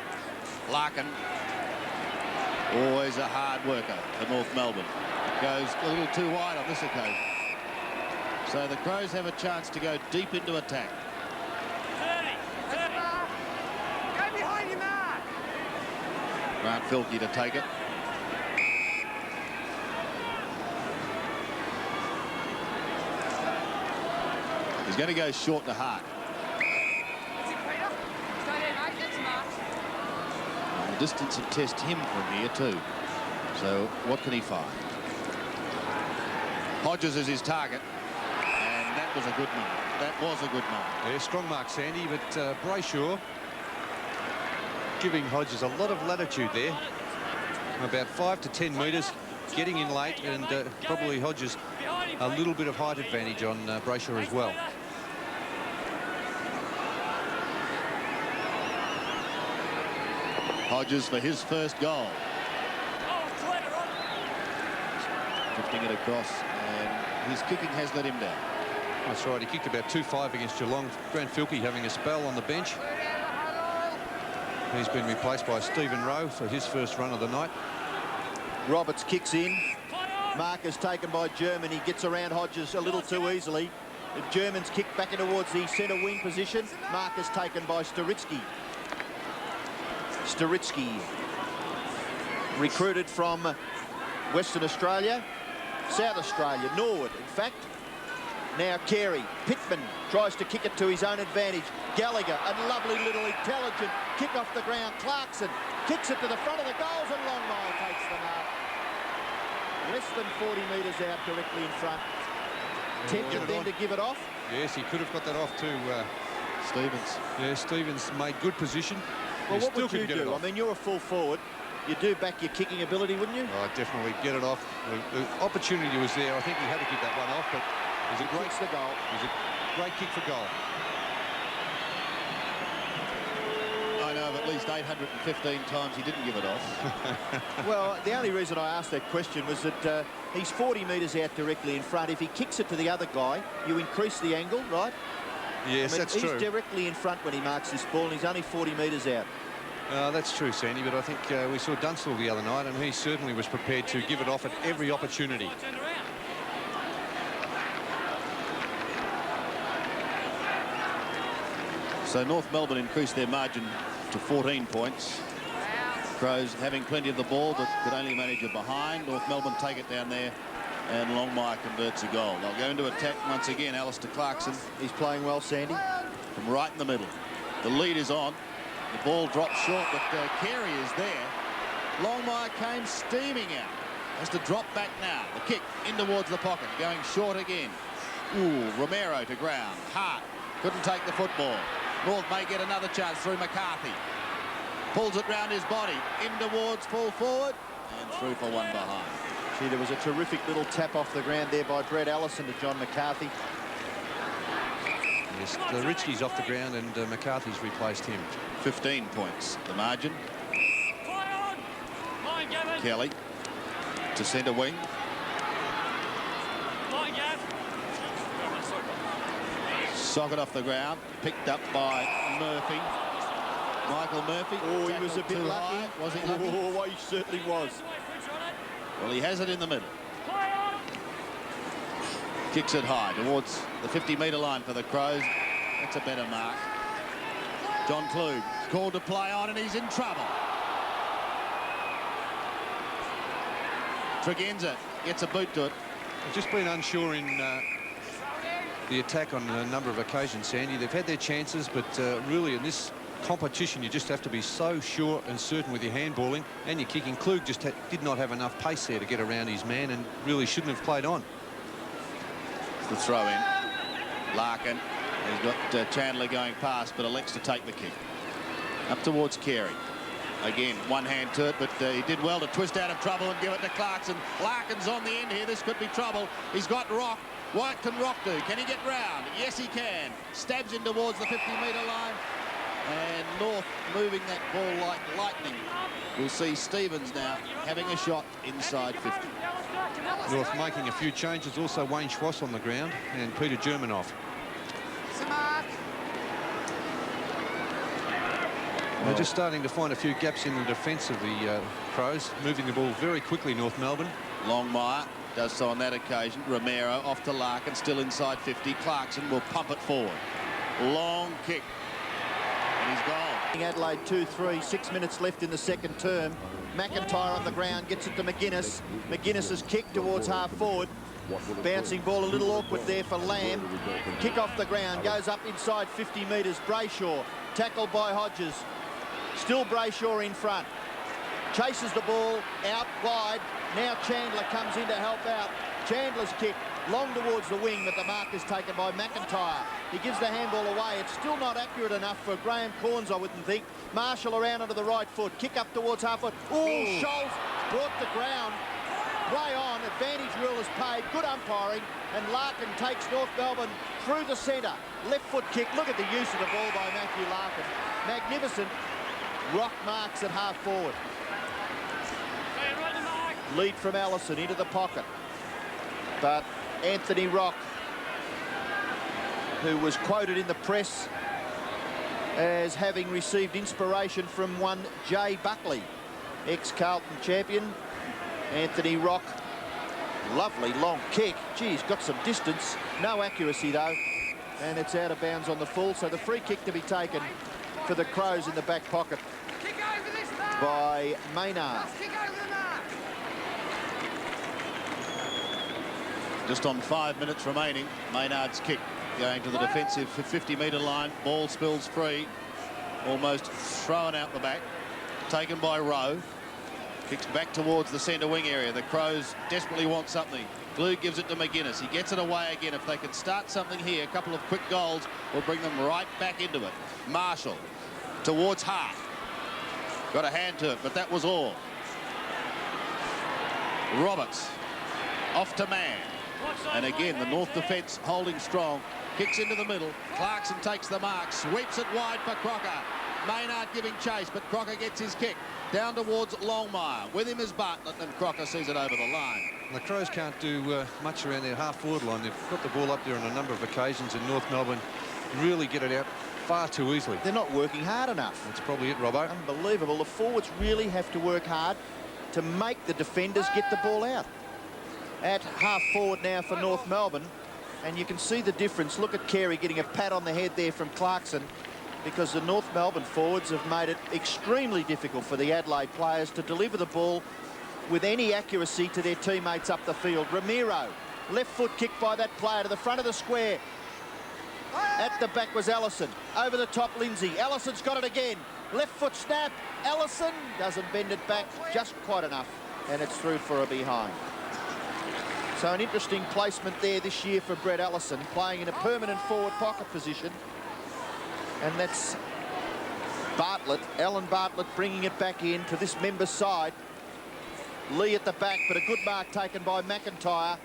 Larkin, always a hard worker for North Melbourne. Goes a little too wide on this occasion. So the Crows have a chance to go deep into attack. 30. Go behind your mark. Grant Filkey to take it. He's going to go short to Hart. That's it, Peter. Stay there, mate. That's marked. The distance will test him from here too. So what can he find? Hodges is his target. And that was a good mark. That was a good mark. Yeah, strong mark, Sandy, but Brayshaw giving Hodges a lot of latitude there. About 5 to 10 metres, getting in late, and probably Hodges a little bit of height advantage on Brayshaw as well. Hodges for his first goal. Drifting it across, and his kicking has let him down. That's right, he kicked about 2-5 against Geelong. Grant Filkey having a spell on the bench. He's been replaced by Stephen Rowe for his first run of the night. Roberts kicks in. Markers taken by Germany. Gets around Hodges a little too easily. The Germans kick back in towards the centre wing position. Markers taken by Staritsky. Staritsky, recruited from Western Australia, South Australia, Norwood, in fact. Now Carey, Pittman tries to kick it to his own advantage. Gallagher, a lovely little intelligent kick off the ground. Clarkson kicks it to the front of the goals and Longmire takes the mark. Less than 40 metres out directly in front. Tempted then to give it off. Yes, he could have got that off to Stevens. Yeah, Stevens made good position. Well, He what would you do? I mean, you're a full forward. You do back your kicking ability, wouldn't you? Oh, definitely get it off. The opportunity was there. I think he had to give that one off, but it was a great, The goal. it was a great kick for goal. I know of at least 815 times he didn't give it off. Well, the only reason I asked that question was that he's 40 metres out directly in front. If he kicks it to the other guy, you increase the angle, right? Yes, I mean, that's he's true. directly in front when he marks this ball, and he's only 40 metres out. That's true, Sandy, but I think we saw Dunstall the other night, and he certainly was prepared to give it off at every opportunity. Turn around. So North Melbourne increased their margin to 14 points. Crows having plenty of the ball, but could only manage it behind. North Melbourne take it down there, and Longmire converts a goal. They'll go into attack once again. Alistair Clarkson, He's playing well, Sandy. from right in the middle. The lead is on. The ball drops short, but Carey is there. Longmire came steaming out. Has to drop back now. The kick in towards the pocket, going short again. Ooh, Romero to ground. Hart couldn't take the football. North may get another chance through McCarthy. Pulls it round his body. In towards full forward, and through for one behind. Gee, there was a terrific little tap off the ground there by Brett Allison to John McCarthy. Yes, the Richie's off the ground, and McCarthy's replaced him. 15 points, the margin. Fly on. Line, Gavin. Kelly to centre wing. Line, Gav. Socket off the ground, picked up by Murphy. Michael Murphy. Oh, he was a bit too lucky. high. Was he lucky? Oh, he certainly was. Well, he has it in the middle. Fly on. Kicks it high towards the 50-metre line for the Crows. That's a better mark. John Klug is called to play on, and he's in trouble. Tregenza gets a boot to it. I've just been unsure in the attack on a number of occasions, Sandy. They've had their chances, but really in this competition you just have to be so sure and certain with your handballing and your kicking. Klug just did not have enough pace there to get around his man, and really shouldn't have played on. The throw in. Larkin. He's got Chandler going past, but elects to take the kick. Up towards Carey. Again, one hand to it, but he did well to twist out of trouble and give it to Clarkson. Larkin's on the end here. This could be trouble. He's got Rock. What can Rock do? Can he get round? Yes, he can. Stabs in towards the 50-metre line. And North moving that ball like lightning. We'll see Stevens now having a shot inside 50. North making a few changes. Also Wayne Schwass on the ground, and Peter Germanoff. They're just starting to find a few gaps in the defence of the Crows, moving the ball very quickly, North Melbourne. Longmire does so on that occasion. Romero off to Larkin, still inside 50. Clarkson will pump it forward. Long kick. And he's gone. Adelaide 2-3, 6 minutes left in the second term. McIntyre on the ground, gets it to McGuinness. McGuinness's kick towards half forward. Bouncing ball a little awkward there for Lamb. Kick off the ground, goes up inside 50 metres. Brayshaw, tackled by Hodges. Still Brayshaw in front. Chases the ball out wide. Now Chandler comes in to help out. Chandler's kick long towards the wing, but the mark is taken by McIntyre. He gives the handball away. It's still not accurate enough for Graham Corns, I wouldn't think. Marshall around onto the right foot. Kick up towards half foot. Ooh, Scholes brought the ground. Way on. Advantage rule is paid. Good umpiring. And Larkin takes North Melbourne through the centre. Left foot kick. Look at the use of the ball by Matthew Larkin. Magnificent. Rock marks at half forward. Lead from Allison into the pocket. But Anthony Rock who was quoted in the press as having received inspiration from one Jay Buckley, ex-Carlton champion. Anthony Rock, lovely long kick. Geez, got some distance. No accuracy, though. And it's out of bounds on the full. So the free kick to be taken for the Crows in the back pocket by Maynard. Just on 5 minutes remaining, Maynard's kick going to the defensive 50-metre line. Ball spills free, almost thrown out the back. Taken by Rowe. Kicks back towards the centre wing area. The Crows desperately want something. Blue gives it to McGuinness. He gets it away again. If they can start something here, a couple of quick goals will bring them right back into it. Marshall towards Hart. Got a hand to it, but that was all. Roberts off to Mann. And again, the North defence holding strong. Kicks into the middle. Clarkson takes the mark. Sweeps it wide for Crocker. Maynard giving chase, but Crocker gets his kick. Down towards Longmire. With him is Bartlett, and Crocker sees it over the line. The Crows can't do much around their half-forward line. They've got the ball up there on a number of occasions in North Melbourne. Really get it out far too easily. They're not working hard enough. That's probably it, Robbo. Unbelievable. The forwards really have to work hard to make the defenders get the ball out. At half-forward now for North Melbourne, and you can see the difference. Look at Carey getting a pat on the head there from Clarkson, because the North Melbourne forwards have made it extremely difficult for the Adelaide players to deliver the ball with any accuracy to their teammates up the field. Ramiro, left foot kick by that player to the front of the square. At the back was Allison. Over the top, Lindsay. Allison's got it again. Left foot snap. Allison doesn't bend it back just quite enough, and it's through for a behind. So an interesting placement there this year for Brett Allison, playing in a permanent forward pocket position. And that's Bartlett, Alan Bartlett, bringing it back in to this member's side. Lee at the back, but a good mark taken by McIntyre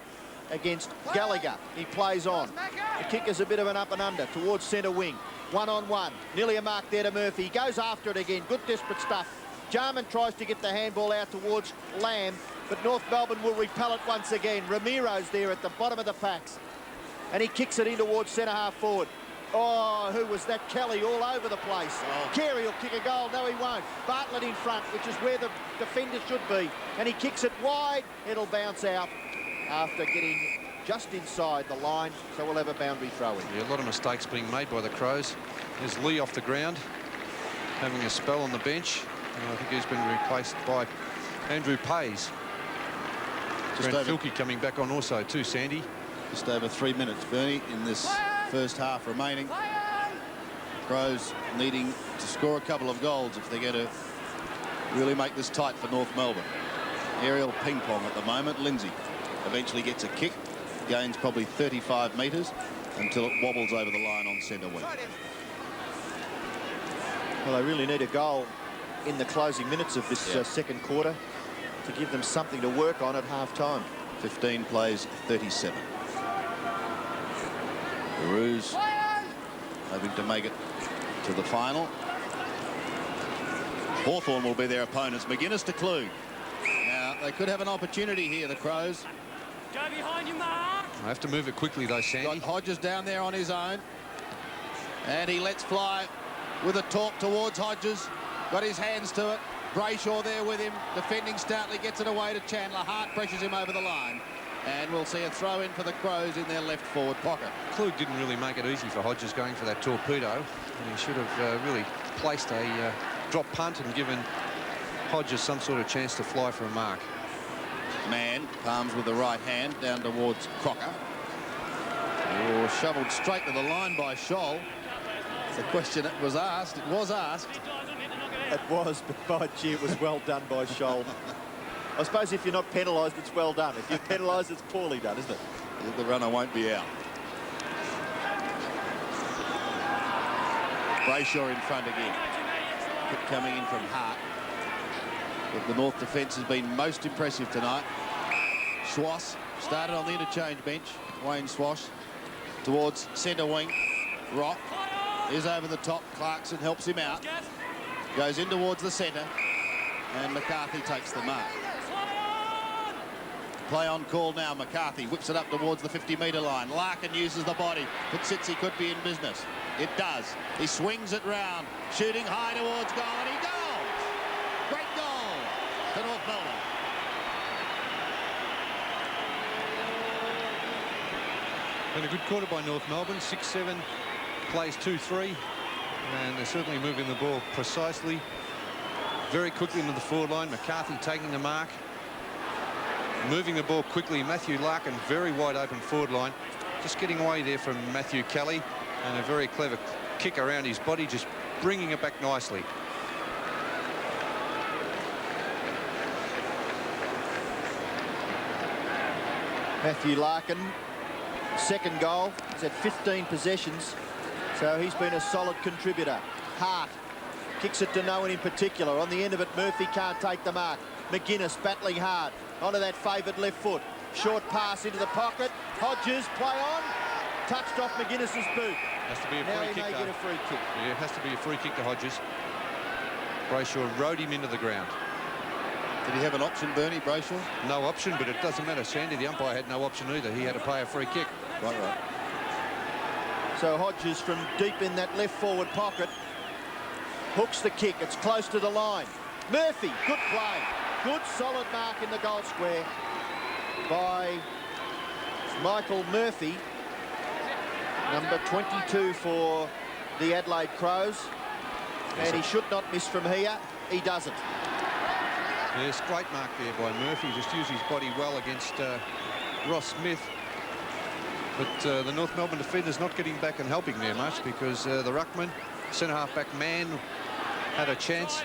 against Gallagher. He plays on. The kick is a bit of an up and under towards centre wing. One-on-one. Nearly a mark there to Murphy. He goes after it again. Good desperate stuff. Jarman tries to get the handball out towards Lamb, but North Melbourne will repel it once again. Ramiro's there at the bottom of the packs, and he kicks it in towards centre half forward. Oh, who was that? Kelly all over the place. Oh. Carey will kick a goal. No, he won't. Bartlett in front, which is where the defender should be, and he kicks it wide. It'll bounce out after getting just inside the line, so we'll have a boundary throw in. Yeah, a lot of mistakes being made by the Crows. There's Lee off the ground, having a spell on the bench. And I think he's been replaced by Andrew Pays. Brent Filkey coming back on also too, Sandy. Just over 3 minutes, Bernie, in this first half remaining. Crows needing to score a couple of goals if they're going to really make this tight for North Melbourne. Aerial ping pong at the moment. Lindsay eventually gets a kick, gains probably 35 metres until it wobbles over the line on centre wing. Well, they really need a goal in the closing minutes of this second quarter to give them something to work on at half-time. 15 plays 37. The Roos hoping to make it to the final. Hawthorn will be their opponents. McGuinness to Klug. Now, they could have an opportunity here, the Crows. Go behind you, Mark. I have to move it quickly, though, Sandy. Got Hodges down there on his own. And he lets fly with a talk towards Hodges. Got his hands to it. Brayshaw there with him. Defending stoutly, gets it away to Chandler. Hart pressures him over the line. And we'll see a throw in for the Crows in their left forward pocket. Klug didn't really make it easy for Hodges going for that torpedo. And he should have really placed a drop punt and given Hodges some sort of chance to fly for a mark. Mann palms with the right hand down towards Crocker. Oh, shoveled straight to the line by Scholl. It's a question that was asked. It was asked. It was, but by gee, it was well done by Scholl. I suppose if you're not penalised, it's well done. If you're penalised, it's poorly done, isn't it? The runner won't be out. Brayshaw in front again. Kick coming in from Hart. But the North defence has been most impressive tonight. Schwass started on the interchange bench. Wayne Schwass towards centre wing. Rock is over the top. Clarkson helps him out. Goes in towards the centre. And McCarthy takes the mark. Play on call now. McCarthy whips it up towards the 50-metre line. Larkin uses the body, but Sitsi could be in business. It does. He swings it round, shooting high towards goal, and he goes! Great goal to North Melbourne. Been a good quarter by North Melbourne. 6-7, plays 2-3, and they're certainly moving the ball precisely. Very quickly into the forward line. McCarthy taking the mark. Moving the ball quickly. Matthew Larkin, very wide open forward line. Just getting away there from Matthew Kelly. And a very clever kick around his body, just bringing it back nicely. Matthew Larkin, second goal. He's had 15 possessions, so he's been a solid contributor. Hart kicks it to no one in particular. On the end of it, Murphy can't take the mark. McGuinness battling hard onto that favoured left foot. Short pass into the pocket. Hodges, play on. Touched off McGuinness's boot. Has to be a Now free he kick. may get a free kick. Yeah, it has to be a free kick to Hodges. Brayshaw rode him into the ground. Did he have an option, Bernie, Brayshaw? No option, but it doesn't matter. Sandy, the umpire, had no option either. He had to play a free kick. Right. So Hodges from deep in that left forward pocket hooks the kick. It's close to the line. Murphy, good play. Good solid mark in the goal square by Michael Murphy, number 22 for the Adelaide Crows. And he should not miss from here. He doesn't. Yes, great mark there by Murphy. Just used his body well against Ross Smith. But the North Melbourne defender's not getting back and helping there much, because the ruckman, centre half-back man, had a chance.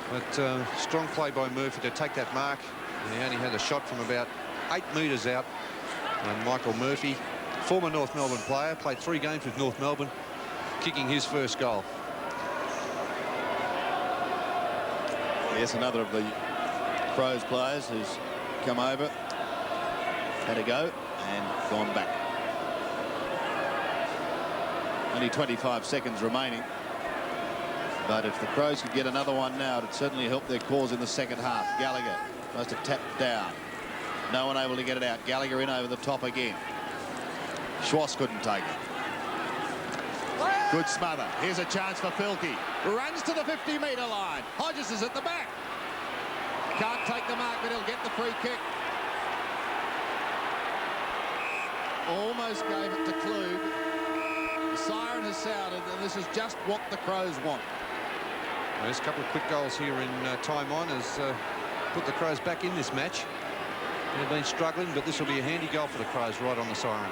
But strong play by Murphy to take that mark. And he only had a shot from about 8 metres out. And Michael Murphy, former North Melbourne player, played 3 games with North Melbourne, kicking his first goal. Yes, another of the Crows players who's come over, had a go and gone back. Only 25 seconds remaining. But if the Crows could get another one now, it'd certainly help their cause in the second half. Gallagher tries to tap down. No one able to get it out. Gallagher in over the top again. Schwartz couldn't take it. Good smother. Here's a chance for Filkey. Runs to the 50-metre line. Hodges is at the back. Can't take the mark, but he'll get the free kick. Almost gave it to Klug. The siren has sounded, and this is just what the Crows want. There's a couple of quick goals here in time on has put the Crows back in this match. They've been struggling, but this will be a handy goal for the Crows right on the siren.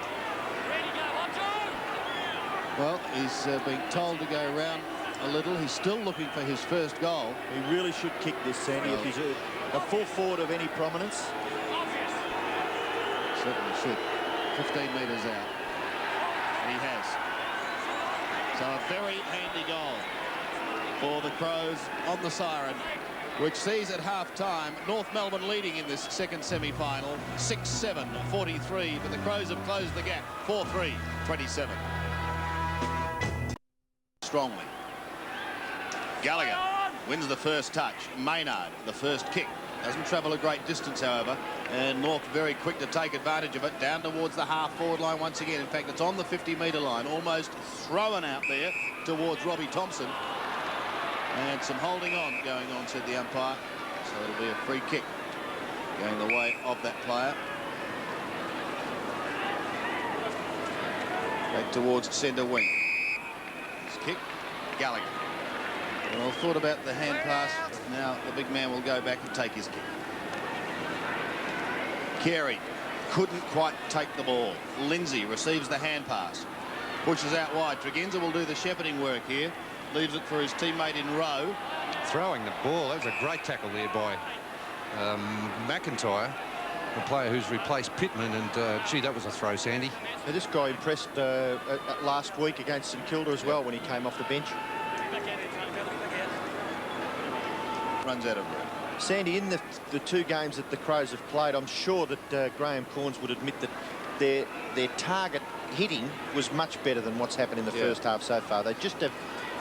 Well, he's being told to go around a little. He's still looking for his first goal. He really should kick this, Sandy, if he's a full forward of any prominence. Certainly should. 15 metres out. He has. So a very handy goal for the Crows on the siren, which sees at half-time North Melbourne leading in this second semi-final, 6-7-43, but the Crows have closed the gap, 4-3-27. Strongly. Gallagher wins the first touch. Maynard, the first kick. Doesn't travel a great distance, however, and North very quick to take advantage of it, down towards the half-forward line once again. In fact, it's on the 50-metre line, almost thrown out there towards Robbie Thompson. And some holding on going on, said the umpire. So it'll be a free kick going the way of that player. Back towards centre wing. This kick, Gallagher. Well, I thought about the hand pass, but now the big man will go back and take his kick. Carey couldn't quite take the ball. Lindsay receives the hand pass. Pushes out wide. Tregenza will do the shepherding work here. Leaves it for his teammate in row. Throwing the ball. That was a great tackle there by McIntyre, the player who's replaced Pittman, and gee, that was a throw, Sandy. Now, this guy impressed last week against St Kilda as well when he came off the bench. Runs out of breath. Sandy, in the 2 games that the Crows have played, I'm sure that Graham Corns would admit that their target hitting was much better than what's happened in the first half so far. They just have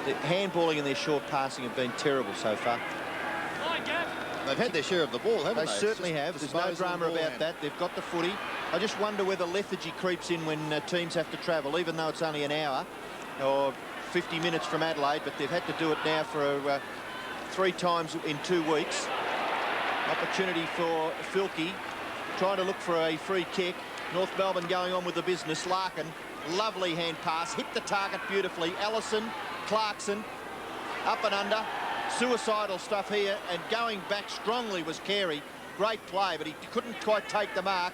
the handballing and their short passing have been terrible so far. They've had their share of the ball, haven't they? They certainly have. There's no drama about that. They've got the footy. I just wonder whether lethargy creeps in when teams have to travel, even though it's only an hour or 50 minutes from Adelaide, but they've had to do it now for 3 times in 2 weeks. Opportunity for Filkey, trying to look for a free kick. North Melbourne going on with the business. Larkin, lovely hand pass, hit the target beautifully. Allison, Clarkson, up and under. Suicidal stuff here, and going back strongly was Carey. Great play, but he couldn't quite take the mark.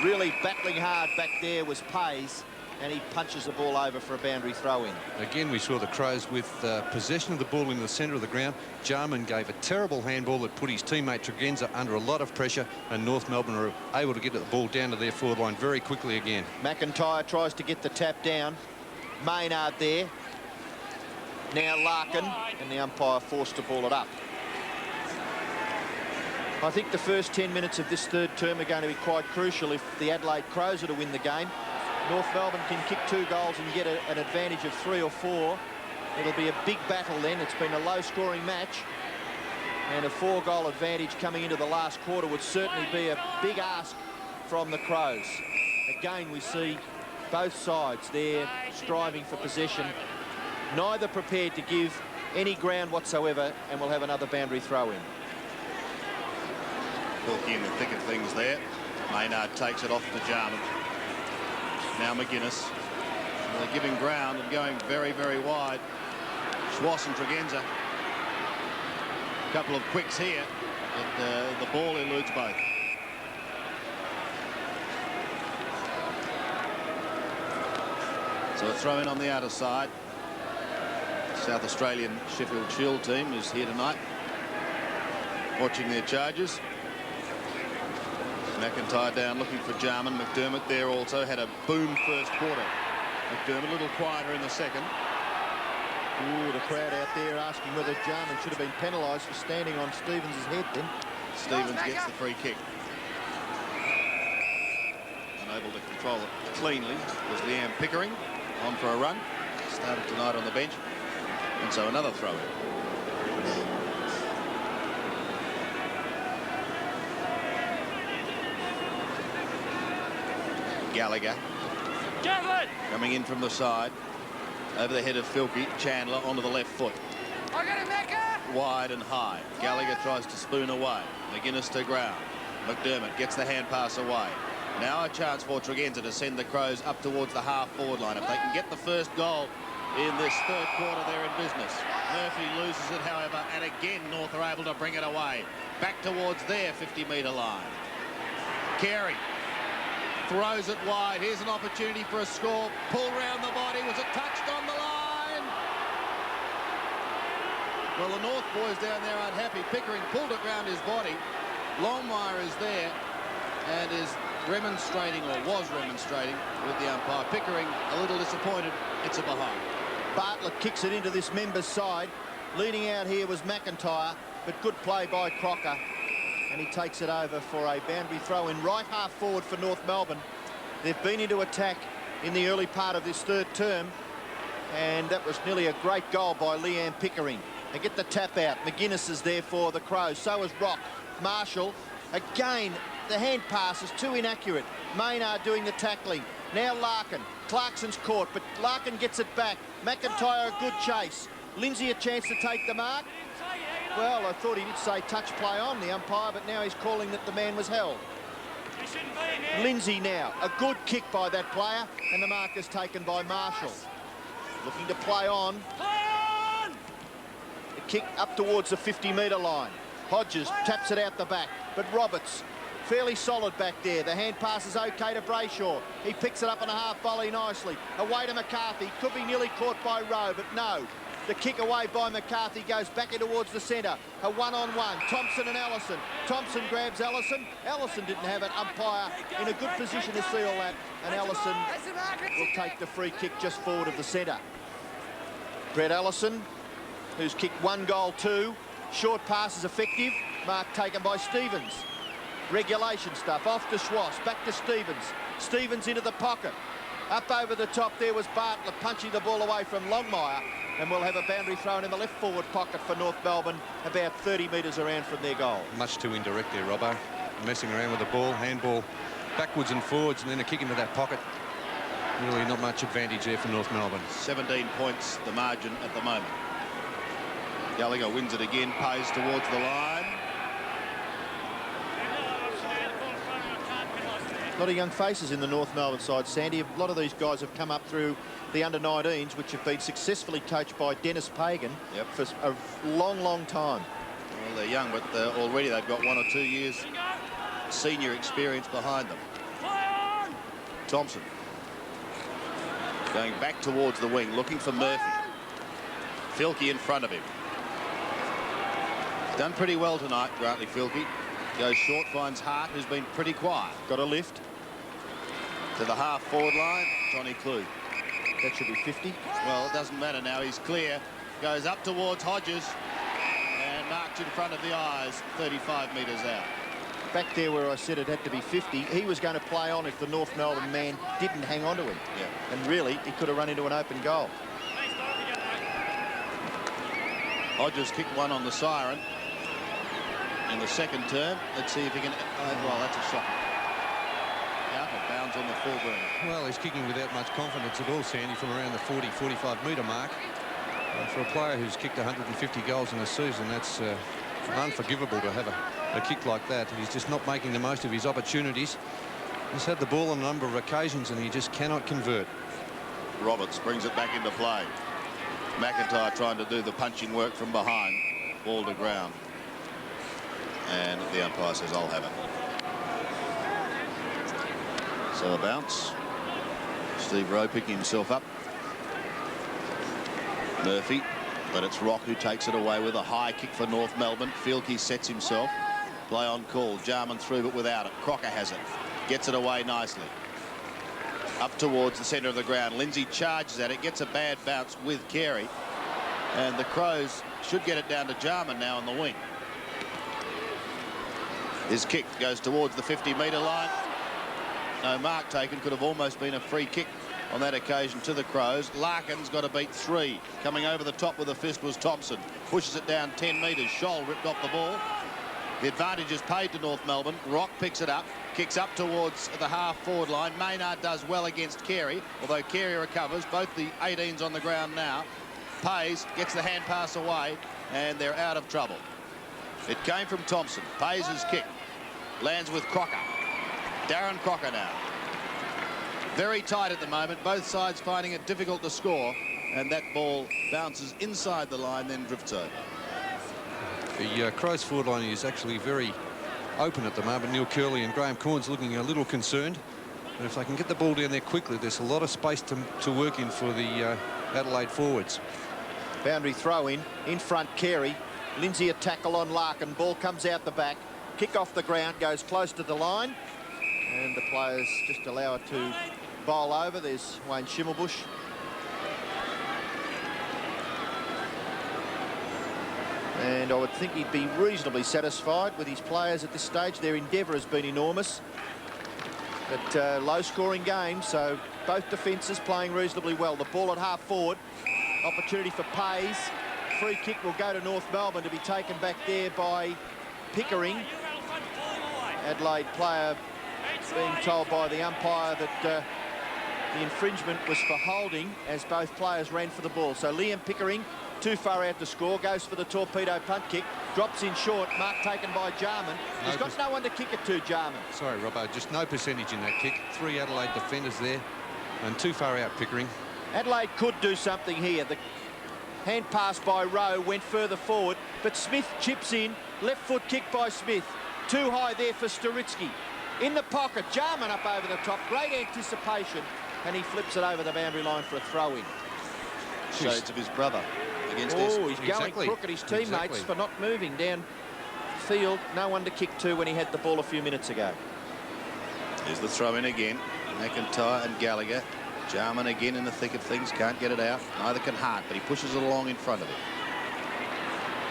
Really battling hard back there was Pays, and he punches the ball over for a boundary throw-in. Again, we saw the Crows with possession of the ball in the centre of the ground. Jarman gave a terrible handball that put his teammate Tregenza under a lot of pressure, and North Melbourne were able to get the ball down to their forward line very quickly again. McIntyre tries to get the tap down. Maynard there. Now Larkin, and the umpire forced to ball it up. I think the first 10 minutes of this third term are going to be quite crucial if the Adelaide Crows are to win the game. North Melbourne can kick 2 goals and get an advantage of 3 or 4. It'll be a big battle then. It's been a low-scoring match, and a 4-goal advantage coming into the last quarter would certainly be a big ask from the Crows. Again, we see both sides there striving for possession, neither prepared to give any ground whatsoever, and we'll have another boundary throw-in. Filkey in the thick of things there. Maynard takes it off to Jarman. Now McGuinness. They're giving ground and going very, very wide. Schwass and Tregenza. A couple of quicks here, but the ball eludes both. So a throw in on the outer side. South Australian Sheffield Shield team is here tonight, watching their charges. McIntyre down looking for Jarman. McDermott there also had a boom first quarter. McDermott a little quieter in the second. Ooh, the crowd out there asking whether Jarman should have been penalised for standing on Stevens' head then. Stevens gets the free kick. Unable to control it cleanly was Liam Pickering on for a run. Started tonight on the bench. And so another throw in. Gallagher coming in from the side over the head of Filkey. Chandler onto the left foot. I got him, Macca! Wide and high. Gallagher tries to spoon away. McGuinness to ground. McDermott gets the hand pass away. Now a chance for Tregenza to send the Crows up towards the half-forward line. If they can get the first goal in this third quarter, they're in business. Murphy loses it, however, and again North are able to bring it away. Back towards their 50-metre line. Carey throws it wide. Here's an opportunity for a score. Pull round the body. Was it touched on the line? Well, the North boys down there aren't happy. Pickering pulled it round his body. Longmire is there and is remonstrating, or was remonstrating, with the umpire. Pickering a little disappointed. It's a behind. Bartlett kicks it into this member's side. Leading out here was McIntyre, but good play by Crocker. And he takes it over for a boundary throw in right half forward for North Melbourne. They've been into attack in the early part of this third term, and that was nearly a great goal by Liam Pickering. They get the tap out. McGuinness is there for the Crows. So is Rock. Marshall. Again, the hand pass is too inaccurate. Maynard doing the tackling. Now Larkin. Clarkson's caught, but Larkin gets it back. McIntyre a good chase. Lindsay a chance to take the mark. Well, I thought he did say touch play on the umpire, but now he's calling that the man was held. Lindsay now, a good kick by that player, and the mark is taken by Marshall. Looking to play on. The kick up towards the 50-metre line. Hodges taps it out the back, but Roberts, fairly solid back there. The hand pass is okay to Brayshaw. He picks it up on a half volley nicely. Away to McCarthy. Could be nearly caught by Rowe, but no. The kick away by McCarthy goes back in towards the centre. A one-on-one. Thompson and Ellison. Thompson grabs Ellison. Ellison didn't have it. Umpire in a good position to seal that. And Ellison will take the free kick just forward of the centre. Brett Ellison, who's kicked 1 goal, 2. Short pass is effective. Mark taken by Stevens. Regulation stuff. Off to Schwass. Back to Stevens. Stevens into the pocket. Up over the top there was Bartlett punching the ball away from Longmire. and we'll have a boundary thrown in the left forward pocket for North Melbourne, about 30 metres around from their goal. Much too indirect there, Robbo. Messing around with the ball, handball backwards and forwards, and then a kick into that pocket. Really not much advantage there for North Melbourne. 17 points the margin at the moment. Gallagher wins it again, pays towards the line. A lot of young faces in the North Melbourne side, Sandy. A lot of these guys have come up through the under-19s, which have been successfully coached by Dennis Pagan for a long, long time. Well, they're young, but already they've got 1 or 2 years senior experience behind them. Thompson going back towards the wing, looking for Murphy. Filkey in front of him. Done pretty well tonight, Grantley Filkey. Goes short, finds Hart, who's been pretty quiet. Got a lift. To the half-forward line, Johnny Clue. That should be 50. Well, it doesn't matter now. He's clear. Goes up towards Hodges and marked in front of the eyes, 35 metres out. Back there where I said it had to be 50, he was going to play on if the North Melbourne man didn't hang on to him. Yeah. And really, he could have run into an open goal. Hodges kicked one on the siren in the second term. Let's see if he can... well, that's a shot. Out of bounds on the full burner. Well, he's kicking without much confidence at all, Sandy, from around the 40, 45 metre mark. For a player who's kicked 150 goals in a season, that's unforgivable to have a kick like that. He's just not making the most of his opportunities. He's had the ball on a number of occasions and he just cannot convert. Roberts brings it back into play. McIntyre trying to do the punching work from behind. Ball to ground. And the umpire says, I'll have it. So a bounce. Steve Rowe picking himself up. Murphy, but it's Rock who takes it away with a high kick for North Melbourne. Fielkey sets himself. Play on call. Jarman through, but without it. Crocker has it. Gets it away nicely. Up towards the centre of the ground. Lindsay charges at it. Gets a bad bounce with Carey. And the Crows should get it down to Jarman now on the wing. His kick goes towards the 50-metre line. No mark taken. Could have almost been a free kick on that occasion to the Crows. Larkin's got to beat 3. Coming over the top with a fist was Thompson. Pushes it down 10 metres. Scholl ripped off the ball. The advantage is paid to North Melbourne. Rock picks it up. Kicks up towards the half-forward line. Maynard does well against Carey, although Carey recovers. Both the 18s on the ground now. Pays, gets the hand pass away, and they're out of trouble. It came from Thompson. Pays his kick. Lands with Crocker. Darren Crocker now. Very tight at the moment. Both sides finding it difficult to score. And that ball bounces inside the line, then drifts over. The Crows forward line is actually very open at the moment. Neil Curley and Graham Corns looking a little concerned. But if they can get the ball down there quickly, there's a lot of space to work in for the Adelaide forwards. Boundary throw in front Carey. Lindsay a tackle on Larkin. Ball comes out the back. Kick off the ground, goes close to the line. And the players just allow it to bowl over. There's Wayne Schimmelbusch. And I would think he'd be reasonably satisfied with his players at this stage. Their endeavour has been enormous. But low-scoring game, so both defences playing reasonably well. The ball at half-forward. Opportunity for Pays. Free kick will go to North Melbourne to be taken back there by Pickering. Adelaide player being told by the umpire that the infringement was for holding as both players ran for the ball. So Liam Pickering, too far out to score, goes for the torpedo punt kick, drops in short, mark taken by Jarman. He's got no one to kick it to, Jarman. Sorry, Robbo, just no percentage in that kick. 3 Adelaide defenders there and too far out Pickering. Adelaide could do something here. The hand pass by Rowe went further forward, but Smith chips in. Left foot kick by Smith. Too high there for Storitsky. In the pocket, Jarman up over the top. Great anticipation, and he flips it over the boundary line for a throw-in. Shades of his brother against he's going crook at his teammates for not moving down field. No one to kick to when he had the ball a few minutes ago. Here's the throw-in again. McIntyre and Gallagher. Jarman again in the thick of things. Can't get it out. Neither can Hart, but he pushes it along in front of him.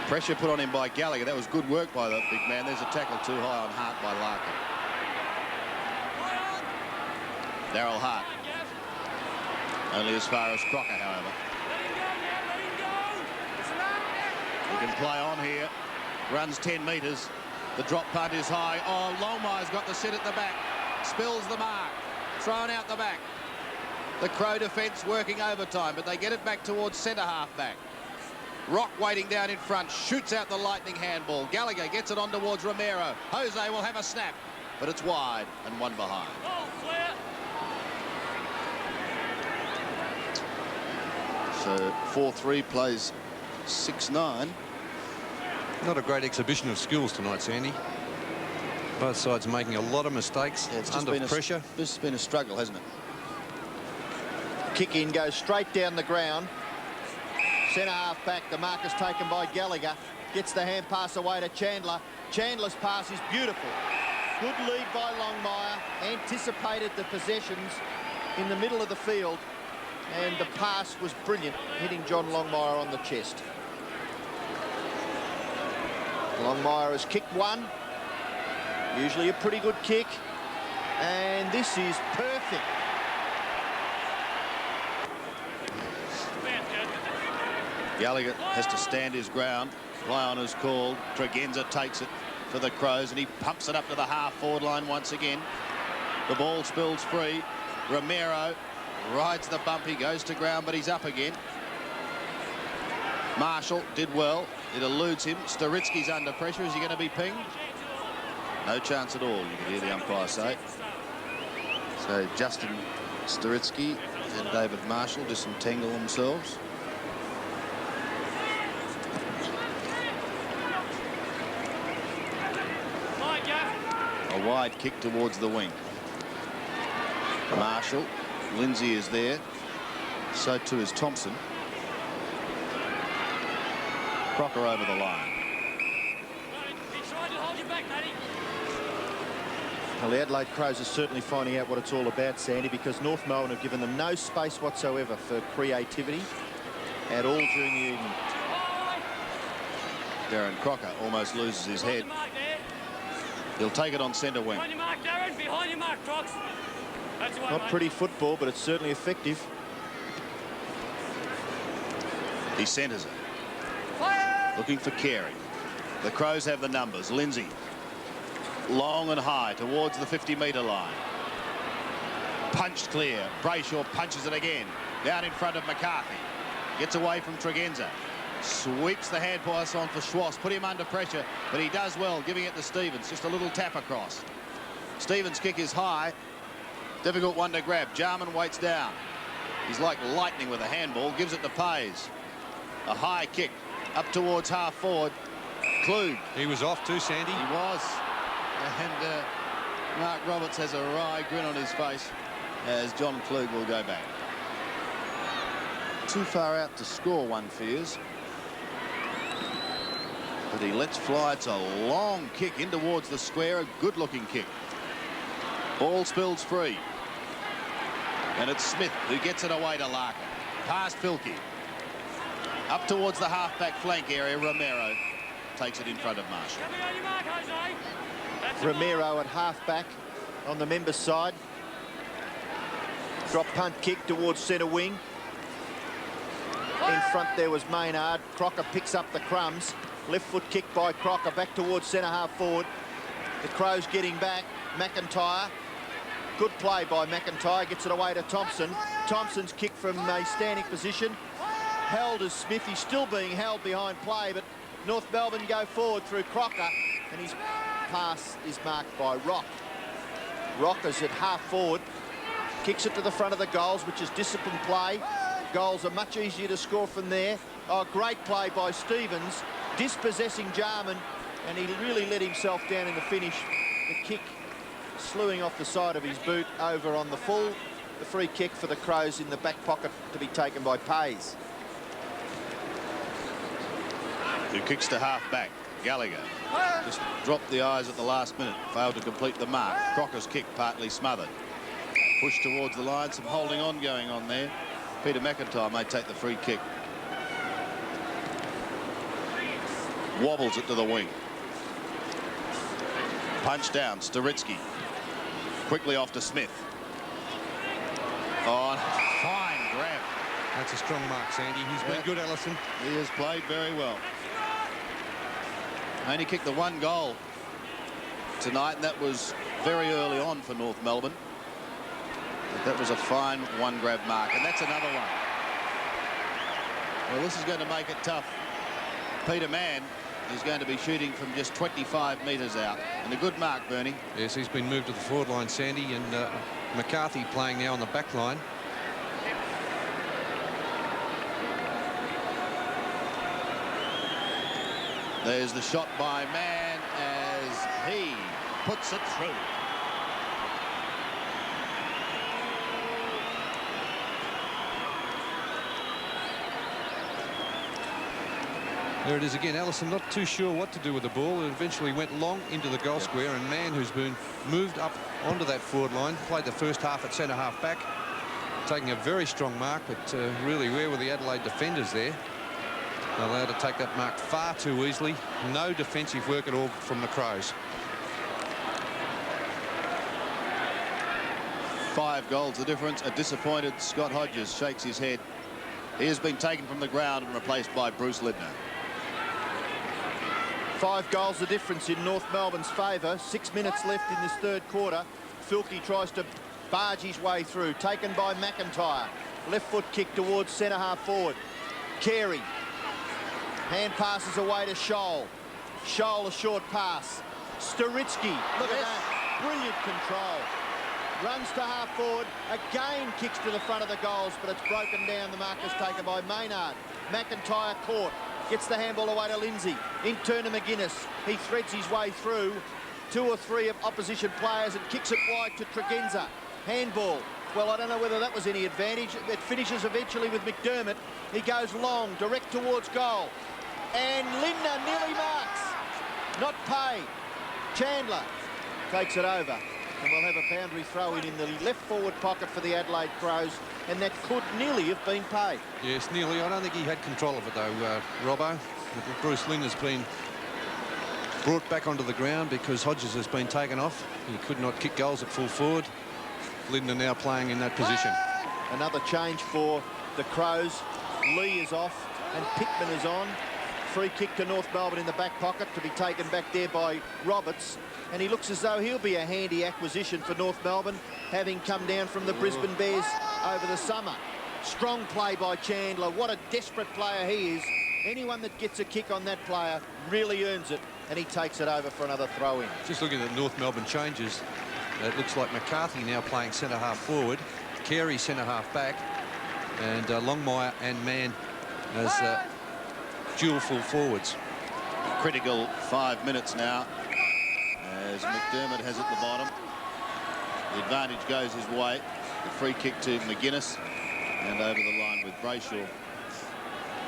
Pressure put on him by Gallagher. That was good work by the big man. There's a tackle too high on Hart by Larkin. Darryl Hart. Only as far as Crocker, however. can play on here. Runs 10 metres. The drop punt is high. Oh, Longmire's got the sit at the back. Spills the mark. Thrown out the back. The Crow defence working overtime, but they get it back towards centre half back. Rock waiting down in front, shoots out the lightning handball. Gallagher gets it on towards Romero. Jose will have a snap, but it's wide and one behind. Oh, clear. So 4-3 plays 6-9. Not a great exhibition of skills tonight, Sandy. Both sides making a lot of mistakes under pressure. This has been a struggle, hasn't it? Kick in, goes straight down the ground. Centre half back, the mark is taken by Gallagher. Gets the hand pass away to Chandler. Chandler's pass is beautiful. Good lead by Longmire. Anticipated the possessions in the middle of the field. And the pass was brilliant, hitting John Longmire on the chest. Longmire has kicked one. Usually a pretty good kick. And this is perfect. Gallagher has to stand his ground. Fly on is called. Tregenza takes it for the Crows, and he pumps it up to the half-forward line once again. The ball spills free. Romero rides the bump. He goes to ground, but he's up again. Marshall did well. It eludes him. Storitsky's under pressure. Is he going to be pinged? No chance at all, you can hear the umpire say. So Justin Storitsky and David Marshall disentangle themselves. A wide kick towards the wing. Marshall. Lindsay is there. So too is Thompson. Crocker over the line. Well, the Adelaide Crows are certainly finding out what it's all about, Sandy, because North Melbourne have given them no space whatsoever for creativity at all during the evening. Darren Crocker almost loses his head. He'll take it on centre wing. Behind your mark, Darren. Behind your mark, Crocs. That's the way, Not mate. pretty football, but it's certainly effective. He centres it. Looking for Carey. The Crows have the numbers. Lindsay. Long and high towards the 50-metre line. Punched clear. Brayshaw punches it again. Down in front of McCarthy. Gets away from Tregenza. Sweeps the hand pass on for Schwass. Put him under pressure, but he does well, giving it to Stevens. Just a little tap across. Stevens' kick is high. Difficult one to grab. Jarman waits down. He's like lightning with a handball. Gives it to Pays. A high kick up towards half forward. Klug. He was off too, Sandy. He was. And Mark Roberts has a wry grin on his face as John Klug will go back. Too far out to score, one fears. But he lets fly. It's a long kick in towards the square. A good-looking kick. Ball spills free. And it's Smith who gets it away to Larkin. Past Filkey. Up towards the half-back flank area. Romero takes it in front of Marshall. On your mark, Jose. That's Romero at half-back on the members' side. Drop punt kick towards centre wing. In front there was Maynard. Crocker picks up the crumbs. Left foot kick by Crocker back towards centre half forward. The Crows getting back. McIntyre. Good play by McIntyre. Gets it away to Thompson. Thompson's kick from a standing position. Held as Smith. He's still being held behind play, but North Melbourne go forward through Crocker, and his pass is marked by Rock. Rock is at half forward. Kicks it to the front of the goals, which is disciplined play. Goals are much easier to score from there. Oh, great play by Stevens, dispossessing Jarman, and he really let himself down in the finish. The kick slewing off the side of his boot over on the full. The free kick for the Crows in the back pocket to be taken by Pays. Who kicks to half back. Gallagher just dropped the eyes at the last minute. Failed to complete the mark. Crocker's kick partly smothered. Push towards the line. Some holding on going on there. Peter McIntyre may take the free kick. Wobbles it to the wing. Punch down. Storitsky. Quickly off to Smith. Oh, fine grab. That's a strong mark, Sandy. He's been good, Ellison. He has played very well. Only kicked the one goal tonight, and that was very early on for North Melbourne. But that was a fine one-grab mark, and that's another one. Well, this is going to make it tough. Peter Mann is going to be shooting from just 25 metres out. And a good mark, Bernie. Yes, he's been moved to the forward line, Sandy, and McCarthy playing now on the back line. There's the shot by Mann as he puts it through. There it is again. Allison not too sure what to do with the ball. It eventually went long into the goal square, and Mann, who's been moved up onto that forward line, played the first half at centre half back, taking a very strong mark, but really where were the Adelaide defenders there? Allowed to take that mark far too easily. No defensive work at all from the Crows. 5 goals the difference. A disappointed Scott Hodges shakes his head. He has been taken from the ground and replaced by Bruce Lidner. 5 goals the difference in North Melbourne's favour. 6 minutes left in this third quarter. Filkey tries to barge his way through. Taken by McIntyre. Left foot kick towards centre half forward. Carey. Hand passes away to Scholl. Scholl a short pass. Storitsky. Look at that. Brilliant control. Runs to half forward. Again kicks to the front of the goals, but it's broken down. The mark is taken by Maynard. McIntyre caught. Gets the handball away to Lindsay. In turn to McGuinness. He threads his way through 2 or 3 of opposition players and kicks it wide to Tregenza. Handball. Well, I don't know whether that was any advantage. It finishes eventually with McDermott. He goes long, direct towards goal. And Lindner nearly marks. Not Pay. Chandler takes it over. And we'll have a boundary throw in the left forward pocket for the Adelaide Crows, and that could nearly have been paid. Yes, nearly. I don't think he had control of it, though, Robbo. Bruce Lynn has been brought back onto the ground because Hodges has been taken off. He could not kick goals at full forward. Lindner now playing in that position. Another change for the Crows. Lee is off and Pittman is on. Free kick to North Melbourne in the back pocket to be taken back there by Roberts. And he looks as though he'll be a handy acquisition for North Melbourne, having come down from the Brisbane Bears over the summer. Strong play by Chandler. What a desperate player he is. Anyone that gets a kick on that player really earns it, and he takes it over for another throw-in. Just looking at North Melbourne changes, it looks like McCarthy now playing centre half forward, Carey centre half back, and Longmire and Mann as dual full forwards. Critical 5 minutes now as McDermott has at the bottom. The advantage goes his way. The free kick to McGuinness and over the line with Brayshaw.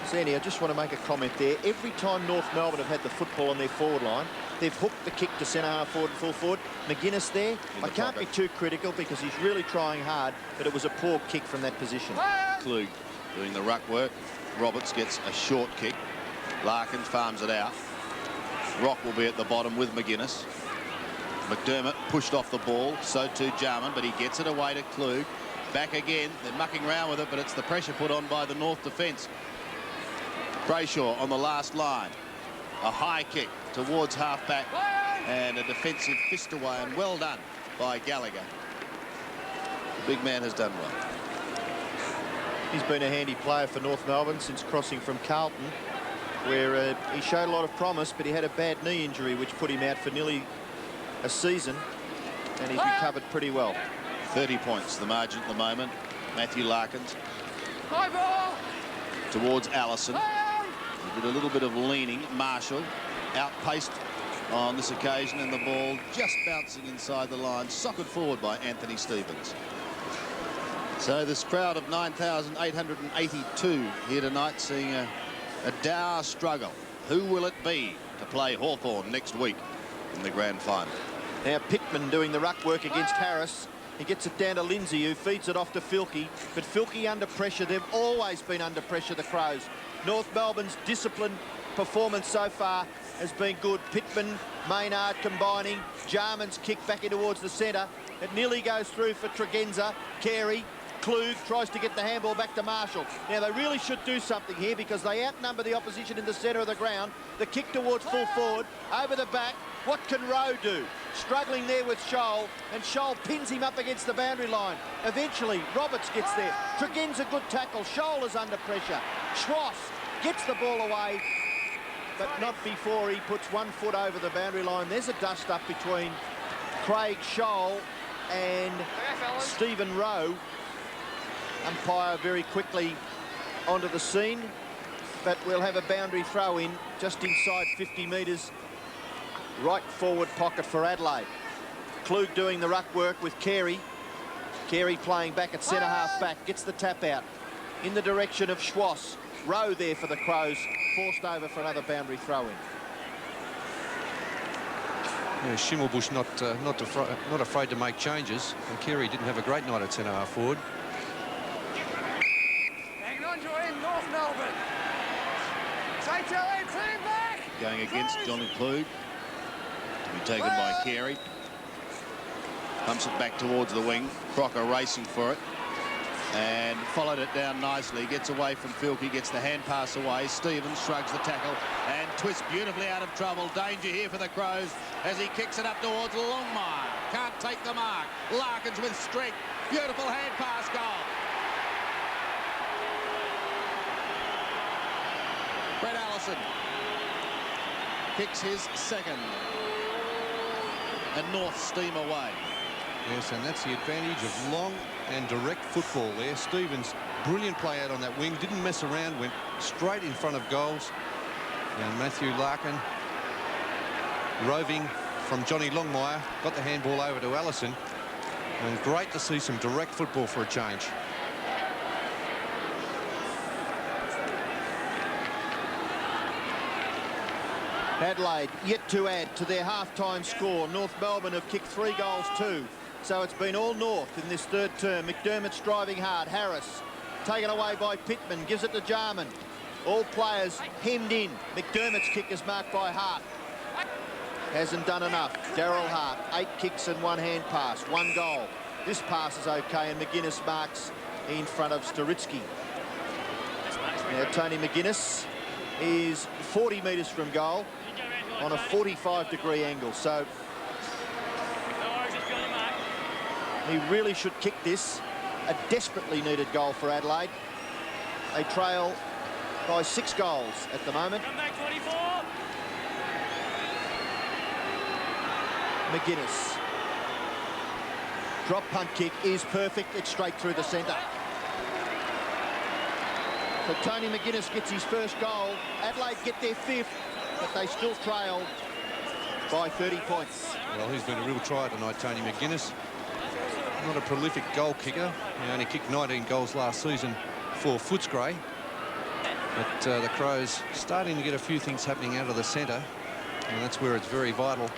Sandy, I just want to make a comment there. Every time North Melbourne have had the football on their forward line, they've hooked the kick to centre half forward and full forward. McGuinness there, I can't be too critical because he's really trying hard, but it was a poor kick from that position. Klug doing the ruck work. Roberts gets a short kick. Larkin farms it out. Rock will be at the bottom with McGuinness. McDermott pushed off the ball, so too Jarman, but he gets it away to Klug. Back again, they're mucking around with it, but it's the pressure put on by the North defence. Brayshaw on the last line. A high kick towards half-back and a defensive fist away, and well done by Gallagher. The big man has done well. He's been a handy player for North Melbourne since crossing from Carlton, where he showed a lot of promise, but he had a bad knee injury which put him out for nearly a season, and he's recovered pretty well. 30 points the margin at the moment. Matthew Larkins High ball. towards Allison. He did a little bit of leaning. Marshall outpaced on this occasion, and the ball just bouncing inside the line, socked forward by Anthony Stevens. So this crowd of 9,882 here tonight seeing a dour struggle. Who will it be to play Hawthorn next week in the grand final? Now Pittman doing the ruck work against Harris. He gets it down to Lindsay, who feeds it off to Filkey. But Filkey under pressure. They've always been under pressure, the Crows. North Melbourne's disciplined performance so far has been good. Pittman, Maynard combining. Jarman's kick back in towards the centre. It nearly goes through for Tregenza. Carey Klug tries to get the handball back to Marshall. Now, they really should do something here because they outnumber the opposition in the centre of the ground. The kick towards full forward, over the back. What can Rowe do? Struggling there with Scholl, and Scholl pins him up against the boundary line. Eventually, Roberts gets there. Tregen's a good tackle. Scholl is under pressure. Schwass gets the ball away, but not before he puts 1 foot over the boundary line. There's a dust-up between Craig Scholl and Stephen Rowe. Umpire very quickly onto the scene, but we'll have a boundary throw in just inside 50 metres. Right forward pocket for Adelaide. Klug doing the ruck work with Carey. Carey playing back at centre-half back. Gets the tap out in the direction of Schwass. Rowe there for the Crows. Forced over for another boundary throw-in. Yeah, Schimmelbusch not afraid to make changes. And Carey didn't have a great night at centre-half forward. Hang on to him, North Melbourne. Say to him, clean back. Going against Johnny Klug. To be taken by Carey. Pumps it back towards the wing. Crocker racing for it. And followed it down nicely. Gets away from Filkey. Gets the hand pass away. Stevens shrugs the tackle and twists beautifully out of trouble. Danger here for the Crows as he kicks it up towards Longmire. Can't take the mark. Larkins with strength. Beautiful hand pass goal. Brett Allison kicks his second. And North steam away. Yes, and that's the advantage of long and direct football there. Stevens, brilliant play out on that wing. Didn't mess around, went straight in front of goals. And Matthew Larkin, roving from Johnny Longmire, got the handball over to Allison. And great to see some direct football for a change. Adelaide yet to add to their half-time score. North Melbourne have kicked 3 goals too. So it's been all North in this third term. McDermott's driving hard. Harris taken away by Pittman. Gives it to Jarman. All players hemmed in. McDermott's kick is marked by Hart. Hasn't done enough. Darryl Hart, 8 kicks and 1 hand pass. 1 goal. This pass is okay, and McGuinness marks in front of Storitsky. Now Tony McGuinness is 40 metres from goal on a 45-degree angle. So he really should kick this. A desperately needed goal for Adelaide. They trail by 6 goals at the moment. McGuinness. Drop punt kick is perfect. It's straight through the centre. So Tony McGuinness gets his first goal. Adelaide get their 5th, but they still trail by 30 points. Well, he's been a real try tonight, Tony McGuinness. Not a prolific goal kicker. He only kicked 19 goals last season for Footscray. But the Crows starting to get a few things happening out of the centre, and that's where it's very vital.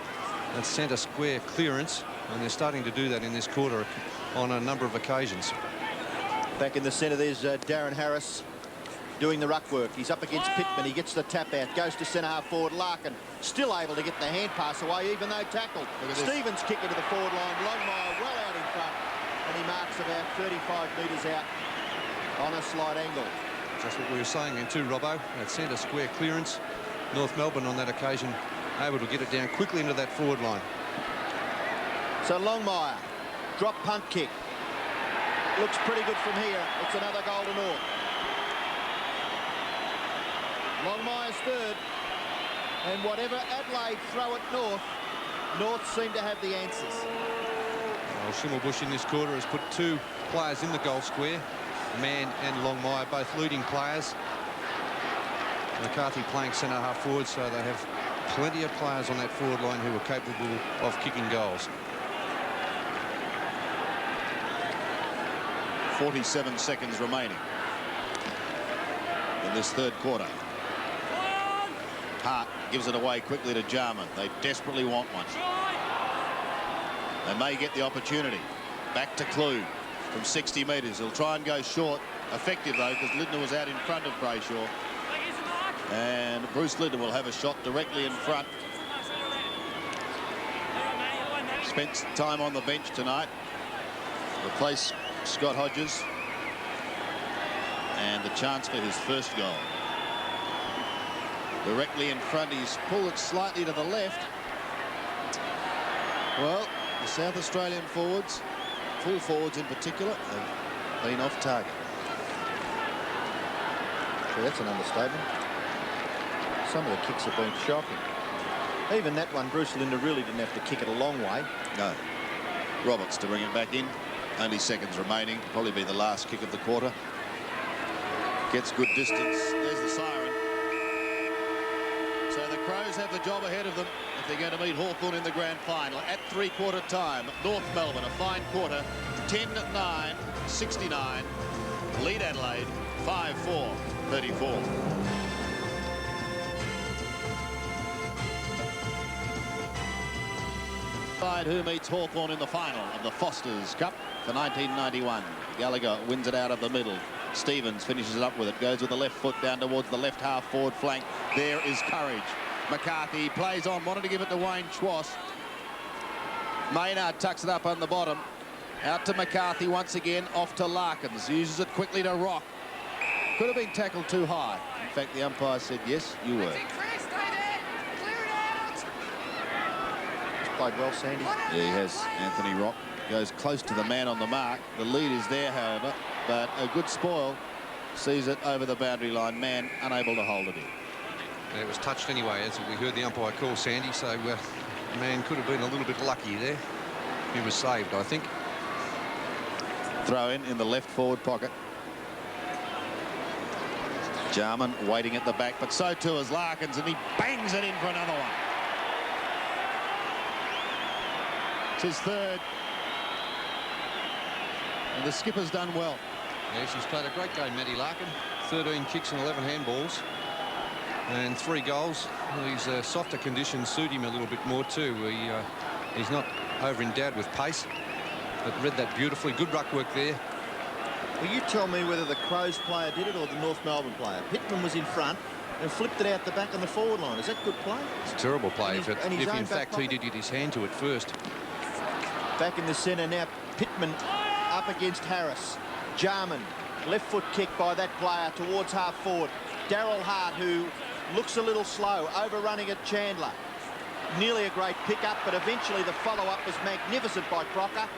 That centre square clearance, and they're starting to do that in this quarter on a number of occasions. Back in the centre, there's Darren Harris doing the ruck work. He's up against Pittman. He gets the tap out, goes to centre-half forward. Larkin still able to get the hand pass away, even though tackled. Stevens kick into the forward line. Longmire well out in front, and he marks about 35 metres out on a slight angle. Just what we were saying then too, Robbo. That centre square clearance. North Melbourne on that occasion able to get it down quickly into that forward line. So Longmire, drop punt kick. Looks pretty good from here. It's another goal to North. Longmire's third, and whatever Adelaide throw at North, North seem to have the answers. Well, Schimmelbusch in this quarter has put 2 players in the goal square, Mann and Longmire, both leading players. McCarthy playing centre-half forward, so they have plenty of players on that forward line who are capable of kicking goals. 47 seconds remaining in this third quarter. Hart gives it away quickly to Jarman. They desperately want one. They may get the opportunity. Back to Klug from 60 metres. He'll try and go short. Effective, though, because Lindner was out in front of Brayshaw. And Bruce Lindner will have a shot directly in front. Spent time on the bench tonight. Replace Scott Hodges. And the chance for his first goal. Directly in front, he's pulled it slightly to the left. Well, the South Australian forwards, full forwards in particular, have been off target. So that's an understatement. Some of the kicks have been shocking. Even that one, Bruce Linder really didn't have to kick it a long way. No. Roberts to bring it back in. Only seconds remaining. Probably be the last kick of the quarter. Gets good distance. There's the siren. So the Crows have the job ahead of them if they're going to meet Hawthorn in the grand final. At three-quarter time, North Melbourne, a fine quarter. 10-9, 69. Lead Adelaide, 5-4, 34. Who meets Hawthorn in the final of the Foster's Cup for 1991. Gallagher wins it out of the middle. Stevens finishes it up with it, goes with the left foot down towards the left half forward flank. There is courage. McCarthy plays on, wanted to give it to Wayne Schwass. Maynard tucks it up on the bottom. Out to McCarthy once again, off to Larkins. Uses it quickly to Rock. Could have been tackled too high. In fact, the umpire said, yes, you were. Played well, Sandy. Yeah, he has. Anthony Rock goes close to the man on the mark. The lead is there, however, but a good spoil sees it over the boundary line. Man unable to hold it in. Yeah, it was touched anyway, as we heard the umpire call, Sandy, so man could have been a little bit lucky there. He was saved, I think. Throw in the left forward pocket. Jarman waiting at the back, but so too is Larkins, and he bangs it in for another one. It's his third. And the skipper's done well. Yes, he's played a great game, Matty Larkin. 13 kicks and 11 handballs. And 3 goals. These softer conditions suit him a little bit more too. He's not over-endowed with pace, but read that beautifully. Good ruck work there. Well, you tell me whether the Crows player did it or the North Melbourne player. Pittman was in front and flipped it out the back on the forward line. Is that good play? It's a terrible play if in fact he pocket? did get his hand to it first. Back in the centre now, Pittman up against Harris. Jarman, left foot kick by that player towards half forward. Darryl Hart, who looks a little slow, overrunning at Chandler. Nearly a great pick-up, but eventually the follow-up was magnificent by Crocker.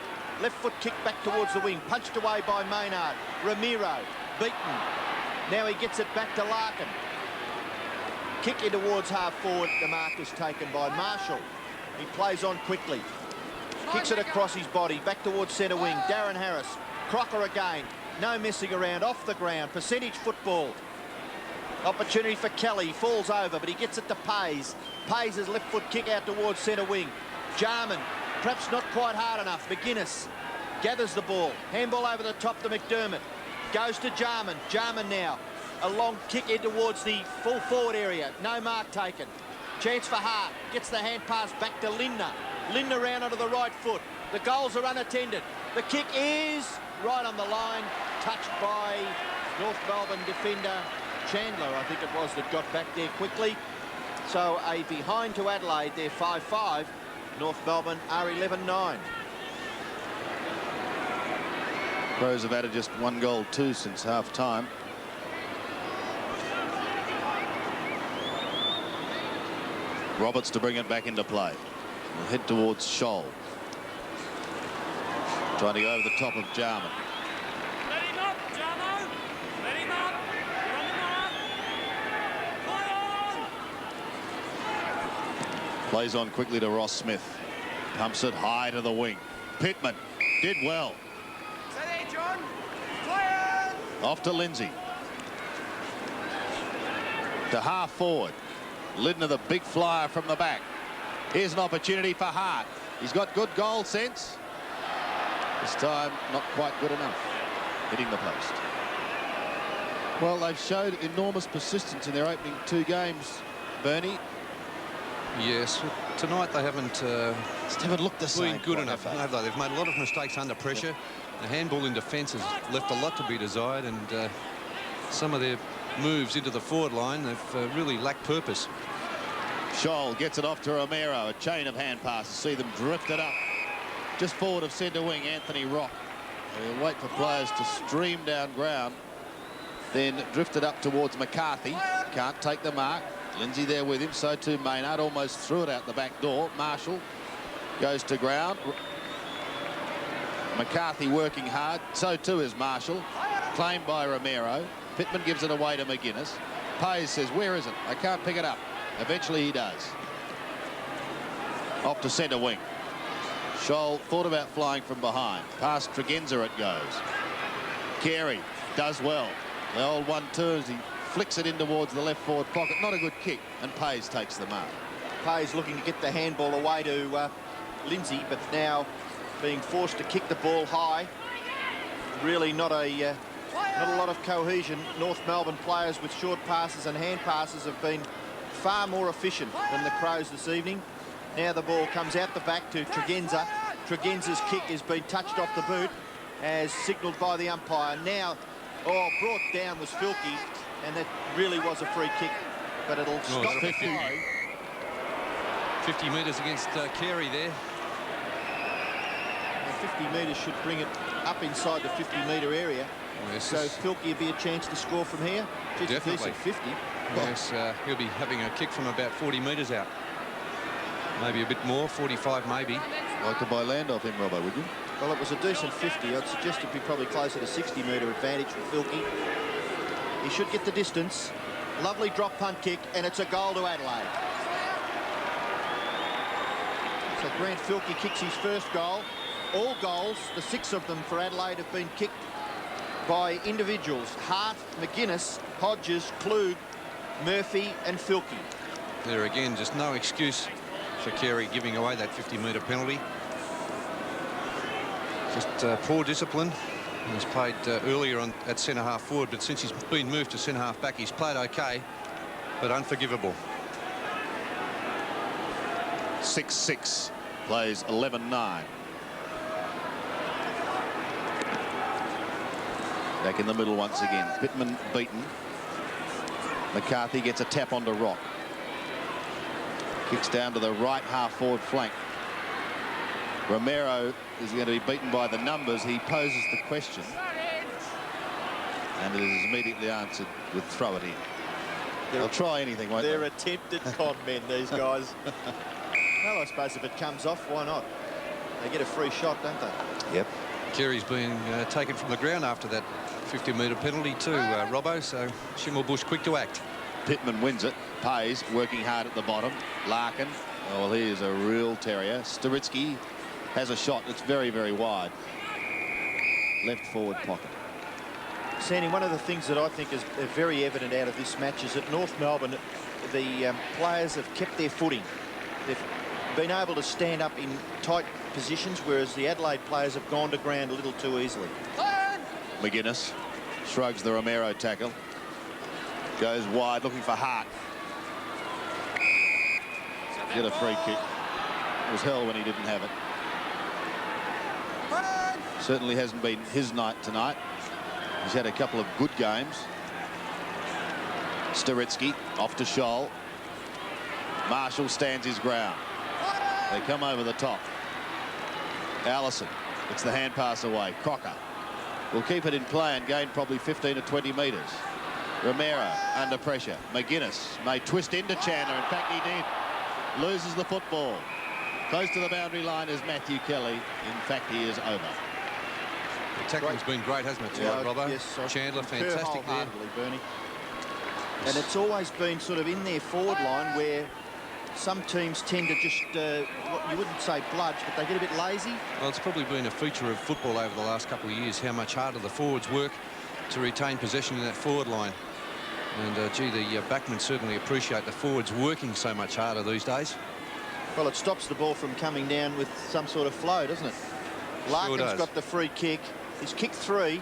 Left foot kick back towards the wing, punched away by Maynard. Ramiro, beaten. Now he gets it back to Larkin. Kick in towards half forward. The mark is taken by Marshall. He plays on quickly. Kicks it across his body, back towards centre wing. Darren Harris, Crocker again. No messing around, off the ground. Percentage football. Opportunity for Kelly, falls over, but he gets it to Pays. Pays his left foot kick out towards centre wing. Jarman, perhaps not quite hard enough. McGuinness gathers the ball. Handball over the top to McDermott. Goes to Jarman. Jarman now. A long kick in towards the full forward area. No mark taken. Chance for Hart. Gets the hand pass back to Lindner. Lindner round onto the right foot. The goals are unattended. The kick is right on the line. Touched by North Melbourne defender Chandler, I think it was, that got back there quickly. So a behind to Adelaide. They're 5-5. North Melbourne are 11-9. Crows have added just 1 goal, 2 since half-time. Roberts to bring it back into play. We'll head towards Scholl. Trying to go over the top of Jarman. Let him up, Jarmo. Let him up. You're on the mark. Plays on quickly to Ross Smith. Pumps it high to the wing. Pittman did well. Stay there, John. Fire! Off to Lindsay. To half forward. Lindner, the big flyer from the back. Here's an opportunity for Hart. He's got good goal sense. This time, not quite good enough. Hitting the post. Well, they've showed enormous persistence in their opening 2 games, Bernie. Yes, tonight they haven't Just haven't looked the same. been good enough. No, they've made a lot of mistakes under pressure. The handball in defence has left a lot to be desired, and some of their moves into the forward line, they've really lacked purpose. Scholl gets it off to Romero. A chain of hand passes. See them drift it up. Just forward of centre wing, Anthony Rock. They'll wait for players to stream down ground. then drifted up towards McCarthy. Can't take the mark. Lindsay there with him, so too Maynard. Almost threw it out the back door. Marshall goes to ground. McCarthy working hard, so too is Marshall. Claimed by Romero. Pittman gives it away to McGuinness. Pays says, where is it? I can't pick it up. Eventually he does. Off to centre wing. Scholl thought about flying from behind. Past Tregenza it goes. Carey does well. The old 1-2 as he flicks it in towards the left forward pocket. Not a good kick, and Pays takes the mark. Pays looking to get the handball away to Lindsay, but now being forced to kick the ball high. Really not a lot of cohesion. North Melbourne players with short passes and hand passes have been far more efficient than the Crows this evening. Now the ball comes out the back to Tregenza. Tregenza's kick has been touched off the boot, as signalled by the umpire. Now, brought down was Filkey, and that really was a free kick, but it'll stop the flow. 50 metres against Carey there. 50 metres should bring it up inside the 50-metre area. Yes, so Filkey would be a chance to score from here. Definitely. 50. Yes, he'll be having a kick from about 40 metres out. Maybe a bit more, 45 maybe. Like to buy land off him, Robbo, would you? Well, it was a decent 50. I'd suggest it'd be probably closer to 60-metre advantage for Filkey. He should get the distance. Lovely drop punt kick, and it's a goal to Adelaide. So Grant Filkey kicks his first goal. All goals, the 6 of them for Adelaide, have been kicked by individuals. Hart, McGuinness, Hodges, Klug, Murphy and Filkey. There again, just no excuse for Carey giving away that 50-metre penalty. Just poor discipline. He's played earlier on at centre-half forward, but since he's been moved to centre-half back, he's played OK, but unforgivable. 6-6, plays 11-9. Back in the middle once again. Pittman beaten. McCarthy gets a tap onto Rock. Kicks down to the right half-forward flank. Romero is going to be beaten by the numbers. He poses the question, and it is immediately answered with throw it in. They'll try anything, won't they? They're attempted con men, these guys. Well, I suppose if it comes off, why not? They get a free shot, don't they? Yep. Carey's been taken from the ground after that 50-metre penalty too, Robbo, so Schimmelbusch quick to act. Pittman wins it. Pays working hard at the bottom. Larkin, oh, well, he is a real terrier. Staritsky has a shot that's very, very wide. Left forward pocket. Sandy, one of the things that I think is very evident out of this match is that North Melbourne, the players have kept their footing. They've been able to stand up in tight positions, whereas the Adelaide players have gone to ground a little too easily. McGuinness shrugs the Romero tackle. Goes wide, looking for Hart. Get a free kick. It was hell when he didn't have it. Certainly hasn't been his night tonight. He's had a couple of good games. Staritsky off to Scholl. Marshall stands his ground. They come over the top. Allison gets the hand pass away. Crocker will keep it in play and gain probably 15 to 20 metres. Romero under pressure. McGuinness may twist into Chandler. In fact, he did. Loses the football. Close to the boundary line is Matthew Kelly. In fact, he is over. The tackling's been great, hasn't it, tonight, Robbo? Yes, Chandler, fantastic there. Bernie. And it's always been sort of in their forward line where some teams tend to just, you wouldn't say bludge, but they get a bit lazy. Well, it's probably been a feature of football over the last couple of years, how much harder the forwards work to retain possession in that forward line. And, gee, the backmen certainly appreciate the forwards working so much harder these days. Well, it stops the ball from coming down with some sort of flow, doesn't it? Larkin's got the free kick. He's kicked 3.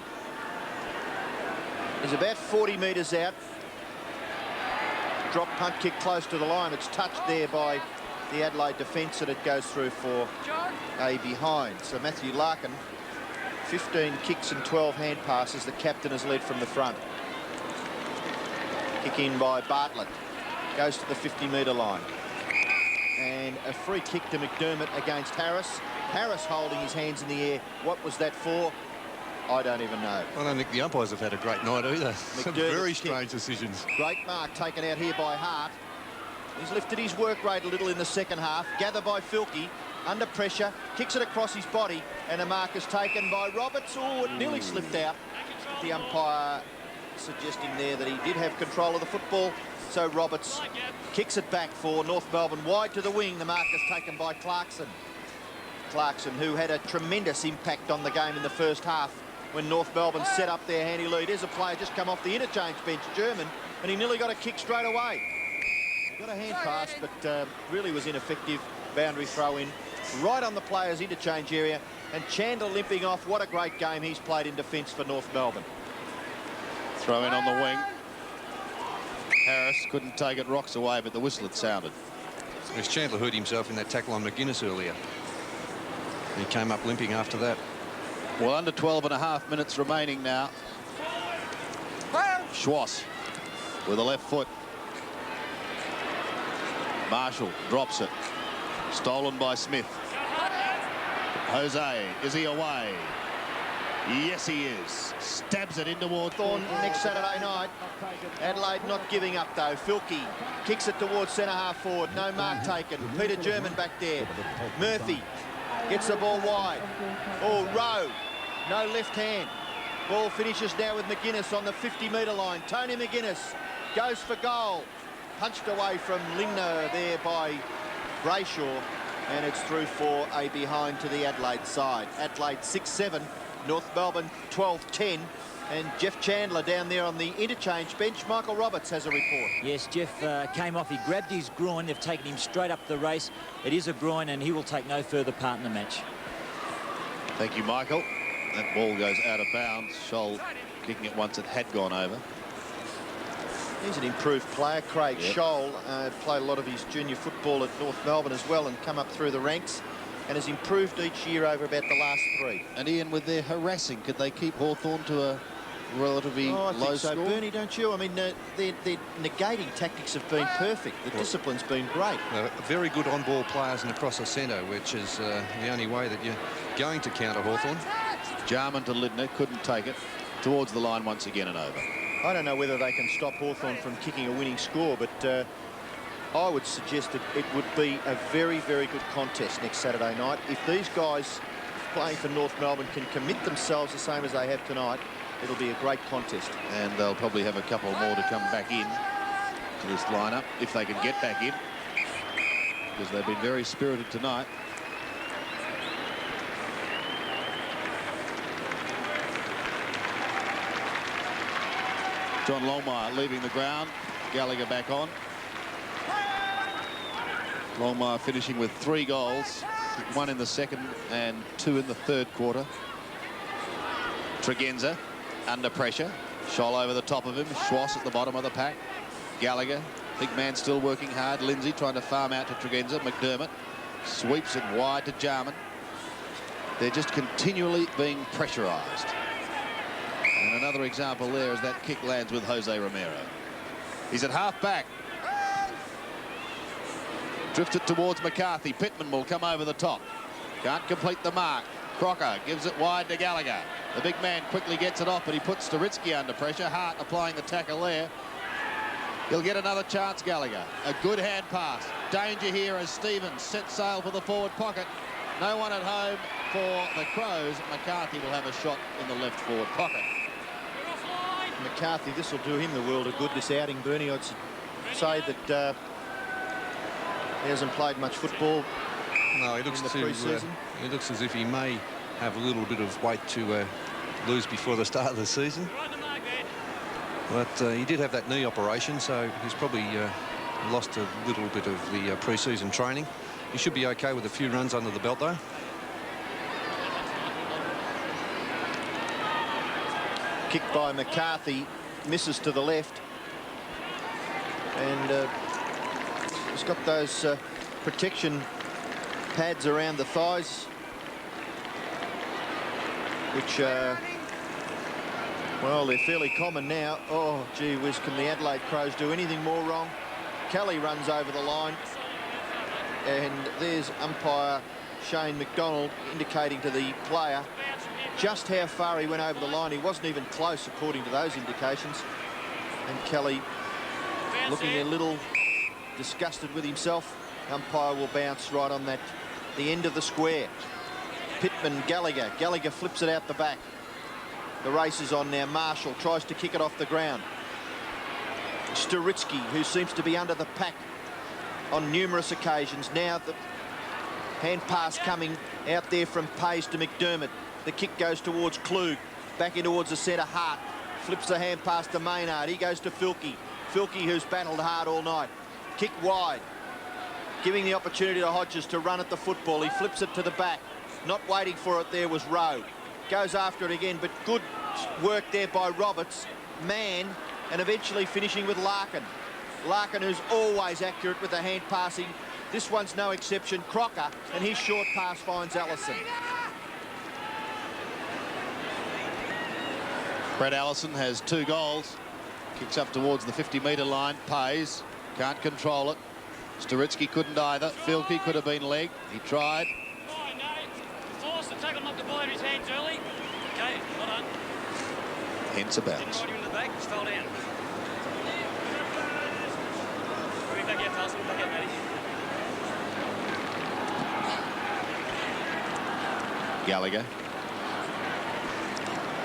He's about 40 metres out. Drop punt kick close to the line. It's touched there by the Adelaide defence, and it goes through for a behind. So Matthew Larkin, 15 kicks and 12 hand passes. The captain has led from the front. Kick in by Bartlett. Goes to the 50-metre line. And a free kick to McDermott against Harris. Harris holding his hands in the air. What was that for? I don't even know. I don't think the umpires have had a great night either. Some very strange decisions. Great mark taken out here by Hart. He's lifted his work rate a little in the second half. Gathered by Filkey. Under pressure. Kicks it across his body. And a mark is taken by Roberts. Oh, it nearly slipped out. The umpire suggesting there that he did have control of the football. So Roberts kicks it back for North Melbourne. Wide to the wing. The mark is taken by Clarkson. Clarkson, who had a tremendous impact on the game in the first half when North Melbourne set up their handy lead. There's a player just come off the interchange bench, German, and he nearly got a kick straight away. He got a hand pass, but really was ineffective. Boundary throw in right on the players' interchange area. And Chandler limping off. What a great game he's played in defence for North Melbourne. Throw in on the wing. Harris couldn't take it, rocks away, but the whistle had sounded. As Chandler hurt himself in that tackle on McGuinness earlier. He came up limping after that. Well, under 12.5 minutes remaining now. Schwass with a left foot. Marshall drops it. Stolen by Smith. Jose, is he away? Yes, he is. Stabs it in towards Thorn next Saturday night. Adelaide not giving up, though. Filkey kicks it towards centre-half forward. No mark taken. Peter German back there. Murphy gets the ball wide. Oh, Rowe. No left hand. Ball finishes now with McGuinness on the 50-metre line. Tony McGuinness goes for goal. Punched away from Lindner there by Brayshaw. And it's through for a behind to the Adelaide side. Adelaide 6-7. North Melbourne 12-10. And Jeff Chandler down there on the interchange bench. Michael Roberts has a report. Yes, Jeff came off. He grabbed his groin. They've taken him straight up the race. It is a groin, and he will take no further part in the match. Thank you, Michael. That ball goes out of bounds. Scholl kicking it once it had gone over. He's an improved player. Craig Scholl played a lot of his junior football at North Melbourne as well and come up through the ranks and has improved each year over about the last 3. And Ian, with their harassing, could they keep Hawthorn to a relatively I low think so, score? Bernie, don't you? I mean, their negating tactics have been perfect. The discipline's been great. Very good on-ball players and across the centre, which is the only way that you're going to counter Hawthorn. Jarman to Lindner, couldn't take it. Towards the line once again and over. I don't know whether they can stop Hawthorn from kicking a winning score, but I would suggest that it would be a very, very good contest next Saturday night. If these guys playing for North Melbourne can commit themselves the same as they have tonight, it'll be a great contest. And they'll probably have a couple more to come back in to this lineup, if they can get back in, because they've been very spirited tonight. John Longmire leaving the ground. Gallagher back on. Longmire finishing with 3 goals, 1 in the second and 2 in the third quarter. Tregenza under pressure. Scholl over the top of him. Schwass at the bottom of the pack. Gallagher, big man still working hard. Lindsay trying to farm out to Tregenza. McDermott sweeps it wide to Jarman. They're just continually being pressurised. And another example there as that kick lands with Jose Romero. He's at half back. Drifts it towards McCarthy. Pittman will come over the top. Can't complete the mark. Crocker gives it wide to Gallagher. The big man quickly gets it off, but he puts Staritsky under pressure. Hart applying the tackle there. He'll get another chance, Gallagher. A good hand pass. Danger here as Stevens sets sail for the forward pocket. No one at home for the Crows. McCarthy will have a shot in the left forward pocket. McCarthy, this will do him the world of good, this outing, Bernie. I'd say that he hasn't played much football. No, he looks it looks as if he may have a little bit of weight to lose before the start of the season. But he did have that knee operation, so he's probably lost a little bit of the pre-season training. He should be okay with a few runs under the belt, though. Kick by McCarthy, misses to the left. And he's got those protection pads around the thighs, which, well, they're fairly common now. Oh, gee whiz, can the Adelaide Crows do anything more wrong? Kelly runs over the line. And there's umpire Shane McDonald indicating to the player just how far he went over the line. He wasn't even close, according to those indications. And Kelly looking a little disgusted with himself. Umpire will bounce right on that, the end of the square. Pittman, Gallagher. Gallagher flips it out the back. The race is on now. Marshall tries to kick it off the ground. Staritsky, who seems to be under the pack on numerous occasions. Now the hand pass coming out there from Pays to McDermott. The kick goes towards Klug. Back in towards the centre, Hart. Flips the hand pass to Maynard. He goes to Filkey. Filkey, who's battled hard all night. Kick wide. Giving the opportunity to Hodges to run at the football. He flips it to the back. Not waiting for it there was Rowe. Goes after it again, but good work there by Roberts. Mann, and eventually finishing with Larkin. Larkin, who's always accurate with the hand passing. This one's no exception. Crocker, and his short pass finds Allison. Brett Allison has 2 goals. Kicks up towards the 50-metre line. Pays. Can't control it. Staritsky couldn't either. Filkey could have been legged. He tried. Oh, no. Forced the tackle, knocked the ball out of his hands early. Okay, well done. Hence a bounce. Didn't ride him in the back, just fell down. Bring it back out, Carlson. Back out, Matty. Gallagher.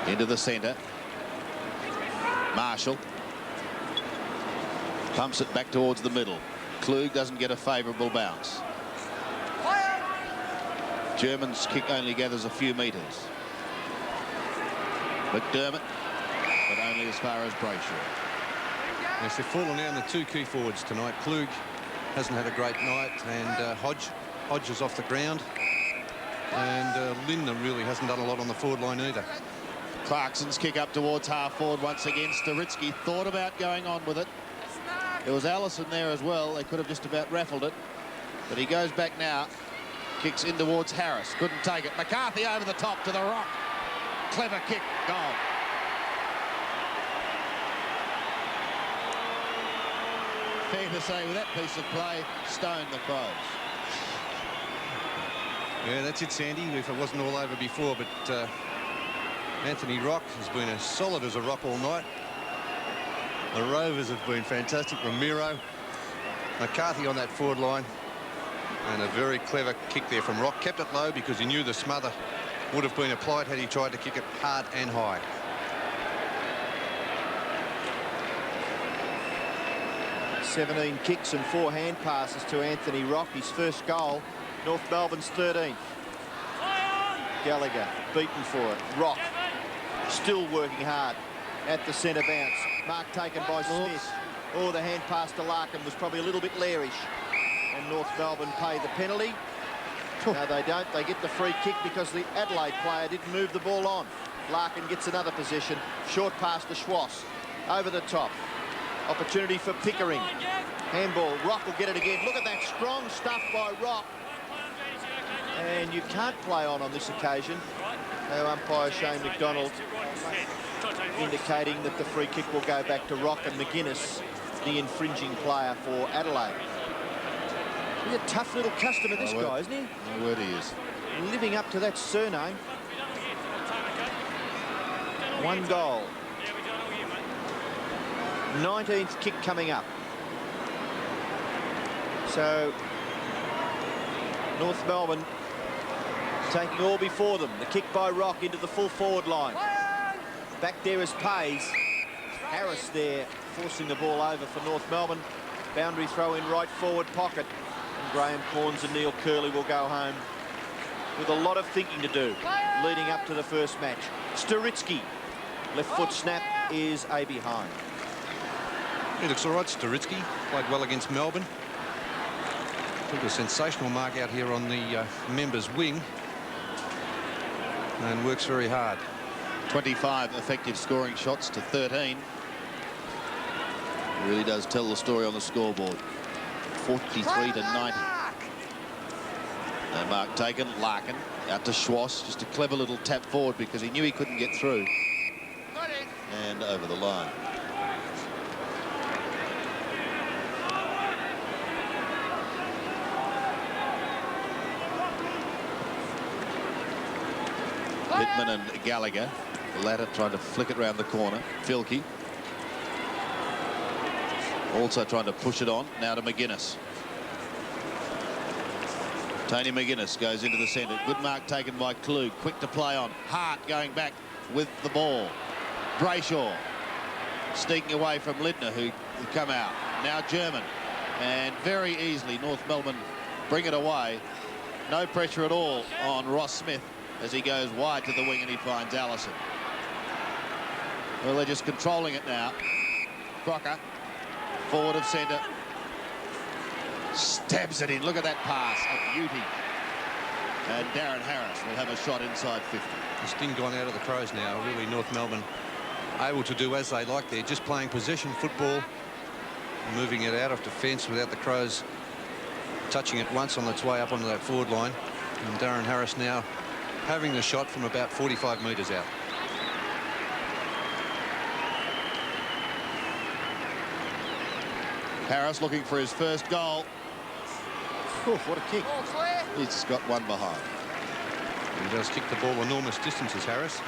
Into the centre. Marshall. Pumps it back towards the middle. Klug doesn't get a favourable bounce. German's kick only gathers a few metres. McDermott, but only as far as Brayshaw. Yes, they've fallen down the 2 key forwards tonight. Klug hasn't had a great night, and Hodge is off the ground. And Lindner really hasn't done a lot on the forward line either. Clarkson's kick up towards half forward once again. Staritsky thought about going on with it. There was Allison there as well. They could have just about raffled it. But he goes back now. Kicks in towards Harris. Couldn't take it. McCarthy over the top to the rock. Clever kick. Goal. Fair to say with that piece of play, stoned the Crows. Yeah, that's it, Sandy, if it wasn't all over before. But Anthony Rock has been as solid as a rock all night. The Rovers have been fantastic. Ramiro, McCarthy on that forward line, and a very clever kick there from Rock. Kept it low because he knew the smother would have been applied had he tried to kick it hard and high. "17 kicks and 4 hand passes to Anthony Rock. His first goal. North Melbourne's 13th. Gallagher beaten for it. Rock still working hard at the centre bounce. Mark taken by Smith. Oh, the hand pass to Larkin was probably a little bit lairish. And North Melbourne pay the penalty. No, they don't. They get the free kick because the Adelaide player didn't move the ball on. Larkin gets another possession. Short pass to Schwass. Over the top. Opportunity for Pickering. Handball. Rock will get it again. Look at that strong stuff by Rock. And you can't play on this occasion. Our umpire Shane McDonald indicating that the free kick will go back to Rock, and McGuinness, the infringing player for Adelaide. He's a tough little customer, this guy, isn't he? My word, he is. Living up to that surname. 1 goal. 19th kick coming up. So North Melbourne taking all before them. The kick by Rock into the full forward line. Back there is Pays. Harris there forcing the ball over for North Melbourne. Boundary throw in right forward pocket. And Graham Corns and Neil Curley will go home with a lot of thinking to do leading up to the first match. Staritsky. Left foot snap is a behind. He looks all right, Staritsky. Played well against Melbourne. Took a sensational mark out here on the members' wing. And works very hard. 25 effective scoring shots to 13. Really does tell the story on the scoreboard. 43 to 90. No mark taken. Larkin out to Schwass. Just a clever little tap forward because he knew he couldn't get through. And over the line. Pittman and Gallagher. The latter trying to flick it round the corner. Filkey also trying to push it on. Now to McGuinness. Tony McGuinness goes into the centre. Good mark taken by Klug. Quick to play on. Hart going back with the ball. Brayshaw sneaking away from Lindner, who come out. Now German. And very easily North Melbourne bring it away. No pressure at all on Ross Smith as he goes wide to the wing and he finds Allison. Well, they're just controlling it now. Crocker, forward of centre. Stabs it in. Look at that pass. A beauty. And Darren Harris will have a shot inside 50. The sting gone out of the Crows now. Really, North Melbourne able to do as they like. They're just playing possession football, moving it out of defence without the Crows touching it once on its way up onto that forward line. And Darren Harris now having the shot from about 45 metres out. Harris looking for his first goal. Oof, what a kick. Ball clear. He's got one behind. He does kick the ball enormous distances, Harris.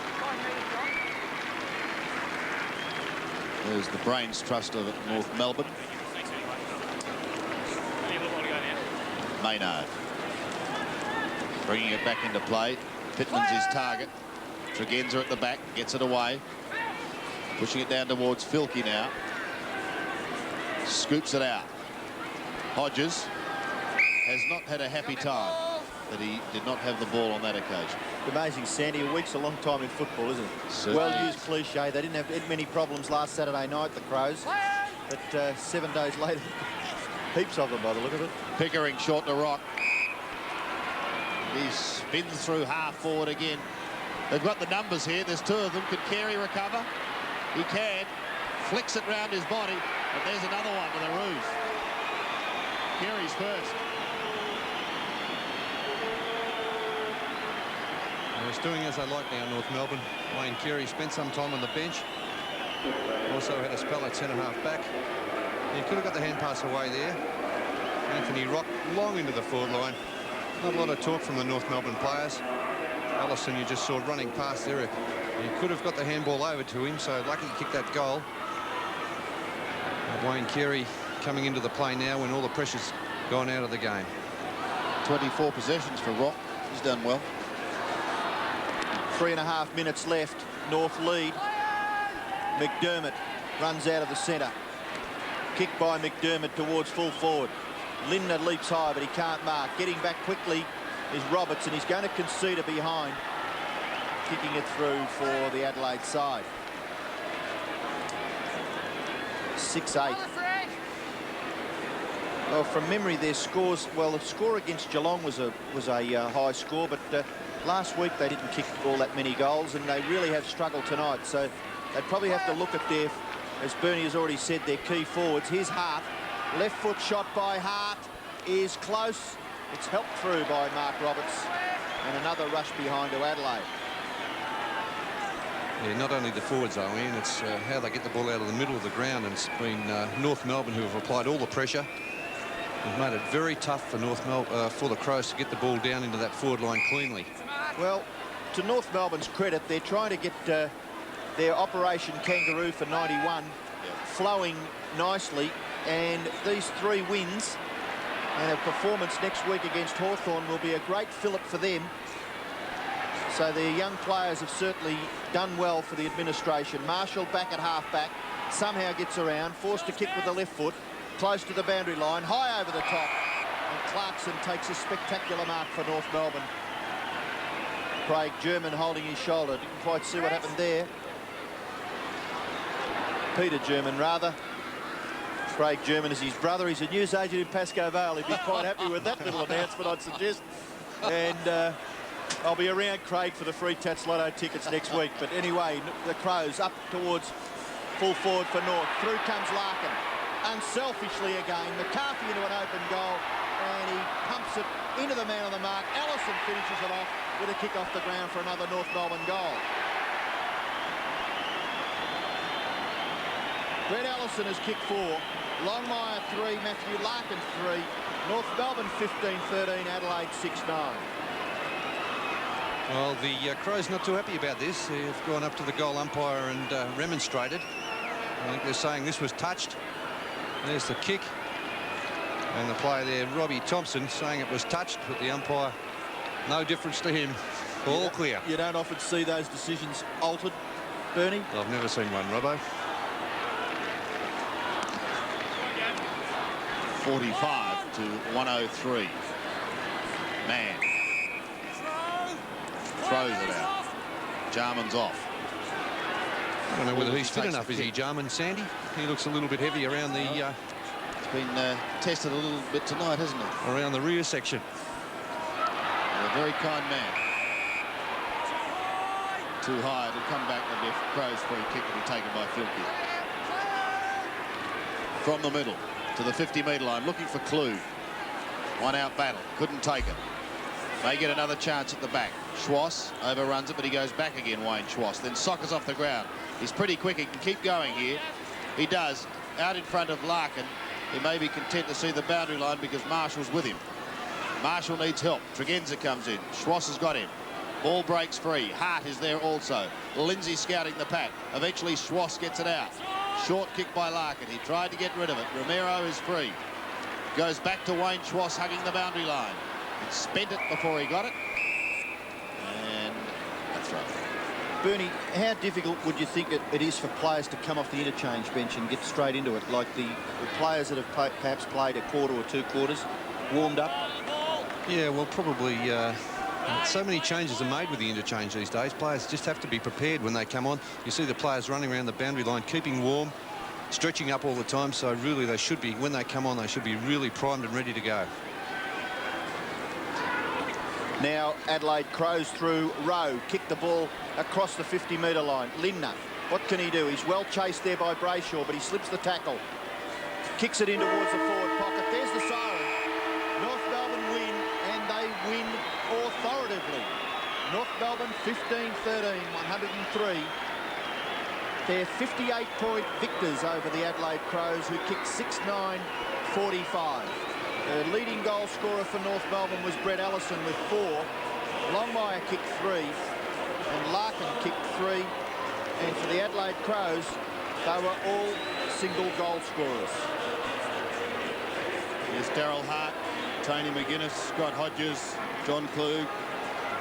There's the brains trust of North Melbourne. Maynard bringing it back into play. Pittman's his target. Tregenza at the back, gets it away. Pushing it down towards Filkey now. Scoops it out. Hodges has not had a happy time that he did not have the ball on that occasion. Amazing, Sandy. A week's a long time in football, isn't it? Certainly. Well-used cliche. They didn't have many problems last Saturday night, the Crows. But 7 days later, heaps of them by the look of it. Pickering short to Rock. He spins through half forward again. They've got the numbers here. There's two of them. Could Carey recover? He can. Flicks it round his body. But there's another one with a ruse. Carey's first. He's doing as they like now, North Melbourne. Wayne Carey spent some time on the bench. Also had a spell at centre-half back. He could have got the hand pass away there. Anthony Rock long into the forward line. Not a lot of talk from the North Melbourne players. Allison, you just saw running past there. He could have got the handball over to him, so lucky he kicked that goal. Wayne Carey coming into the play now when all the pressure's gone out of the game. 24 possessions for Rock. He's done well. 3.5 minutes left. North lead. McDermott runs out of the centre. Kick by McDermott towards full forward. Lindner leaps high, but he can't mark. Getting back quickly is Roberts, and he's going to concede it behind. Kicking it through for the Adelaide side. 6-8. Well, from memory, their scores. Well, the score against Geelong was a high score, but last week they didn't kick all that many goals, and they really have struggled tonight. So they'd probably have to look at their, as Bernie has already said, their key forwards. Here's Hart. Left foot shot by Hart is close. It's helped through by Mark Roberts, and another rush behind to Adelaide. Yeah, not only the forwards, though, Ian, it's how they get the ball out of the middle of the ground, and it's been North Melbourne who have applied all the pressure. They've made it very tough for for the Crows to get the ball down into that forward line cleanly. Well, to North Melbourne's credit, they're trying to get their Operation Kangaroo for 91 flowing nicely, and these 3 wins and a performance next week against Hawthorn will be a great fillip for them. So their young players have certainly done well for the administration. Marshall back at half-back, somehow gets around, forced to kick with the left foot, close to the boundary line, high over the top, and Clarkson takes a spectacular mark for North Melbourne. Craig German holding his shoulder. Didn't quite see what happened there. Peter German, rather. Craig German is his brother. He's a news agent in Pascoe Vale. He'd be quite happy with that little announcement, I'd suggest. And I'll be around Craig for the free Tats Lotto tickets next week. But anyway, the Crows up towards full forward for North. Through comes Larkin. Unselfishly again. McCarthy into an open goal. And he pumps it into the man on the mark. Allison finishes it off with a kick off the ground for another North Melbourne goal. Brett Allison has kicked 4. Longmire 3, Matthew Larkin 3. North Melbourne 15-13, Adelaide 6-9. Well, the Crows not too happy about this. They've gone up to the goal umpire and remonstrated. I think they're saying this was touched. There's the kick. And the player there, Robbie Thompson, saying it was touched, but the umpire, no difference to him. All clear. You don't often see those decisions altered, Bernie. I've never seen one, Robbo. 45 to 103. Man. Throws it out. Jarman's off. I don't know whether he's fit enough, is he, Jarman? Sandy? He looks a little bit heavy around the... It's been tested a little bit tonight, hasn't it? around the rear section. A very kind man. Too high. It'll come back and if Crow's free kick will be taken by Filkey. From the middle to the 50-metre line, looking for Clue. One out battle. Couldn't take it. May get another chance at the back. Schwass overruns it, but he goes back again, Wayne Schwass. Then Soccer's off the ground. He's pretty quick. He can keep going here. He does. Out in front of Larkin. He may be content to see the boundary line because Marshall's with him. Marshall needs help. Tregenza comes in. Schwass has got him. Ball breaks free. Hart is there also. Lindsay scouting the pack. Eventually Schwass gets it out. Short kick by Larkin. He tried to get rid of it. Romero is free. Goes back to Wayne Schwass hugging the boundary line. He spent it before he got it. And that's right. Bernie, how difficult would you think it is for players to come off the interchange bench and get straight into it? Like the players that have perhaps played a quarter or 2 quarters, warmed up? Yeah, well, probably so many changes are made with the interchange these days. Players just have to be prepared when they come on. You see the players running around the boundary line, keeping warm, stretching up all the time. So really they should be, when they come on, they should be really primed and ready to go. Now Adelaide Crows through Rowe, kick the ball across the 50-metre line. Lindner, what can he do? He's well chased there by Brayshaw, but he slips the tackle. Kicks it in towards the forward pocket. There's the siren. North Melbourne win, and they win authoritatively. North Melbourne 15-13, 103. They're 58-point victors over the Adelaide Crows, who kicked 6-9-45. The leading goal scorer for North Melbourne was Brett Allison with 4. Longmire kicked 3. And Larkin kicked 3. And for the Adelaide Crows, they were all single goal scorers. Here's Darryl Hart, Tony McGuinness, Scott Hodges, John Klug,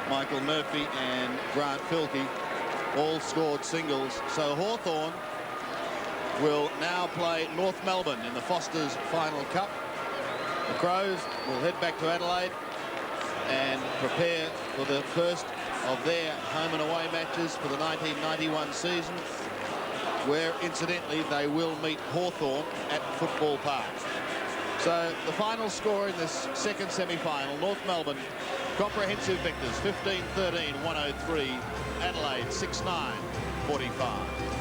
Michael Murphy and Grant Filkey all scored singles. So Hawthorn will now play North Melbourne in the Foster's Final Cup. The Crows will head back to Adelaide and prepare for the first of their home and away matches for the 1991 season, where incidentally they will meet Hawthorn at Football Park. So the final score in this second semi-final, North Melbourne comprehensive victors 15-13, 103, Adelaide 6-9, 45.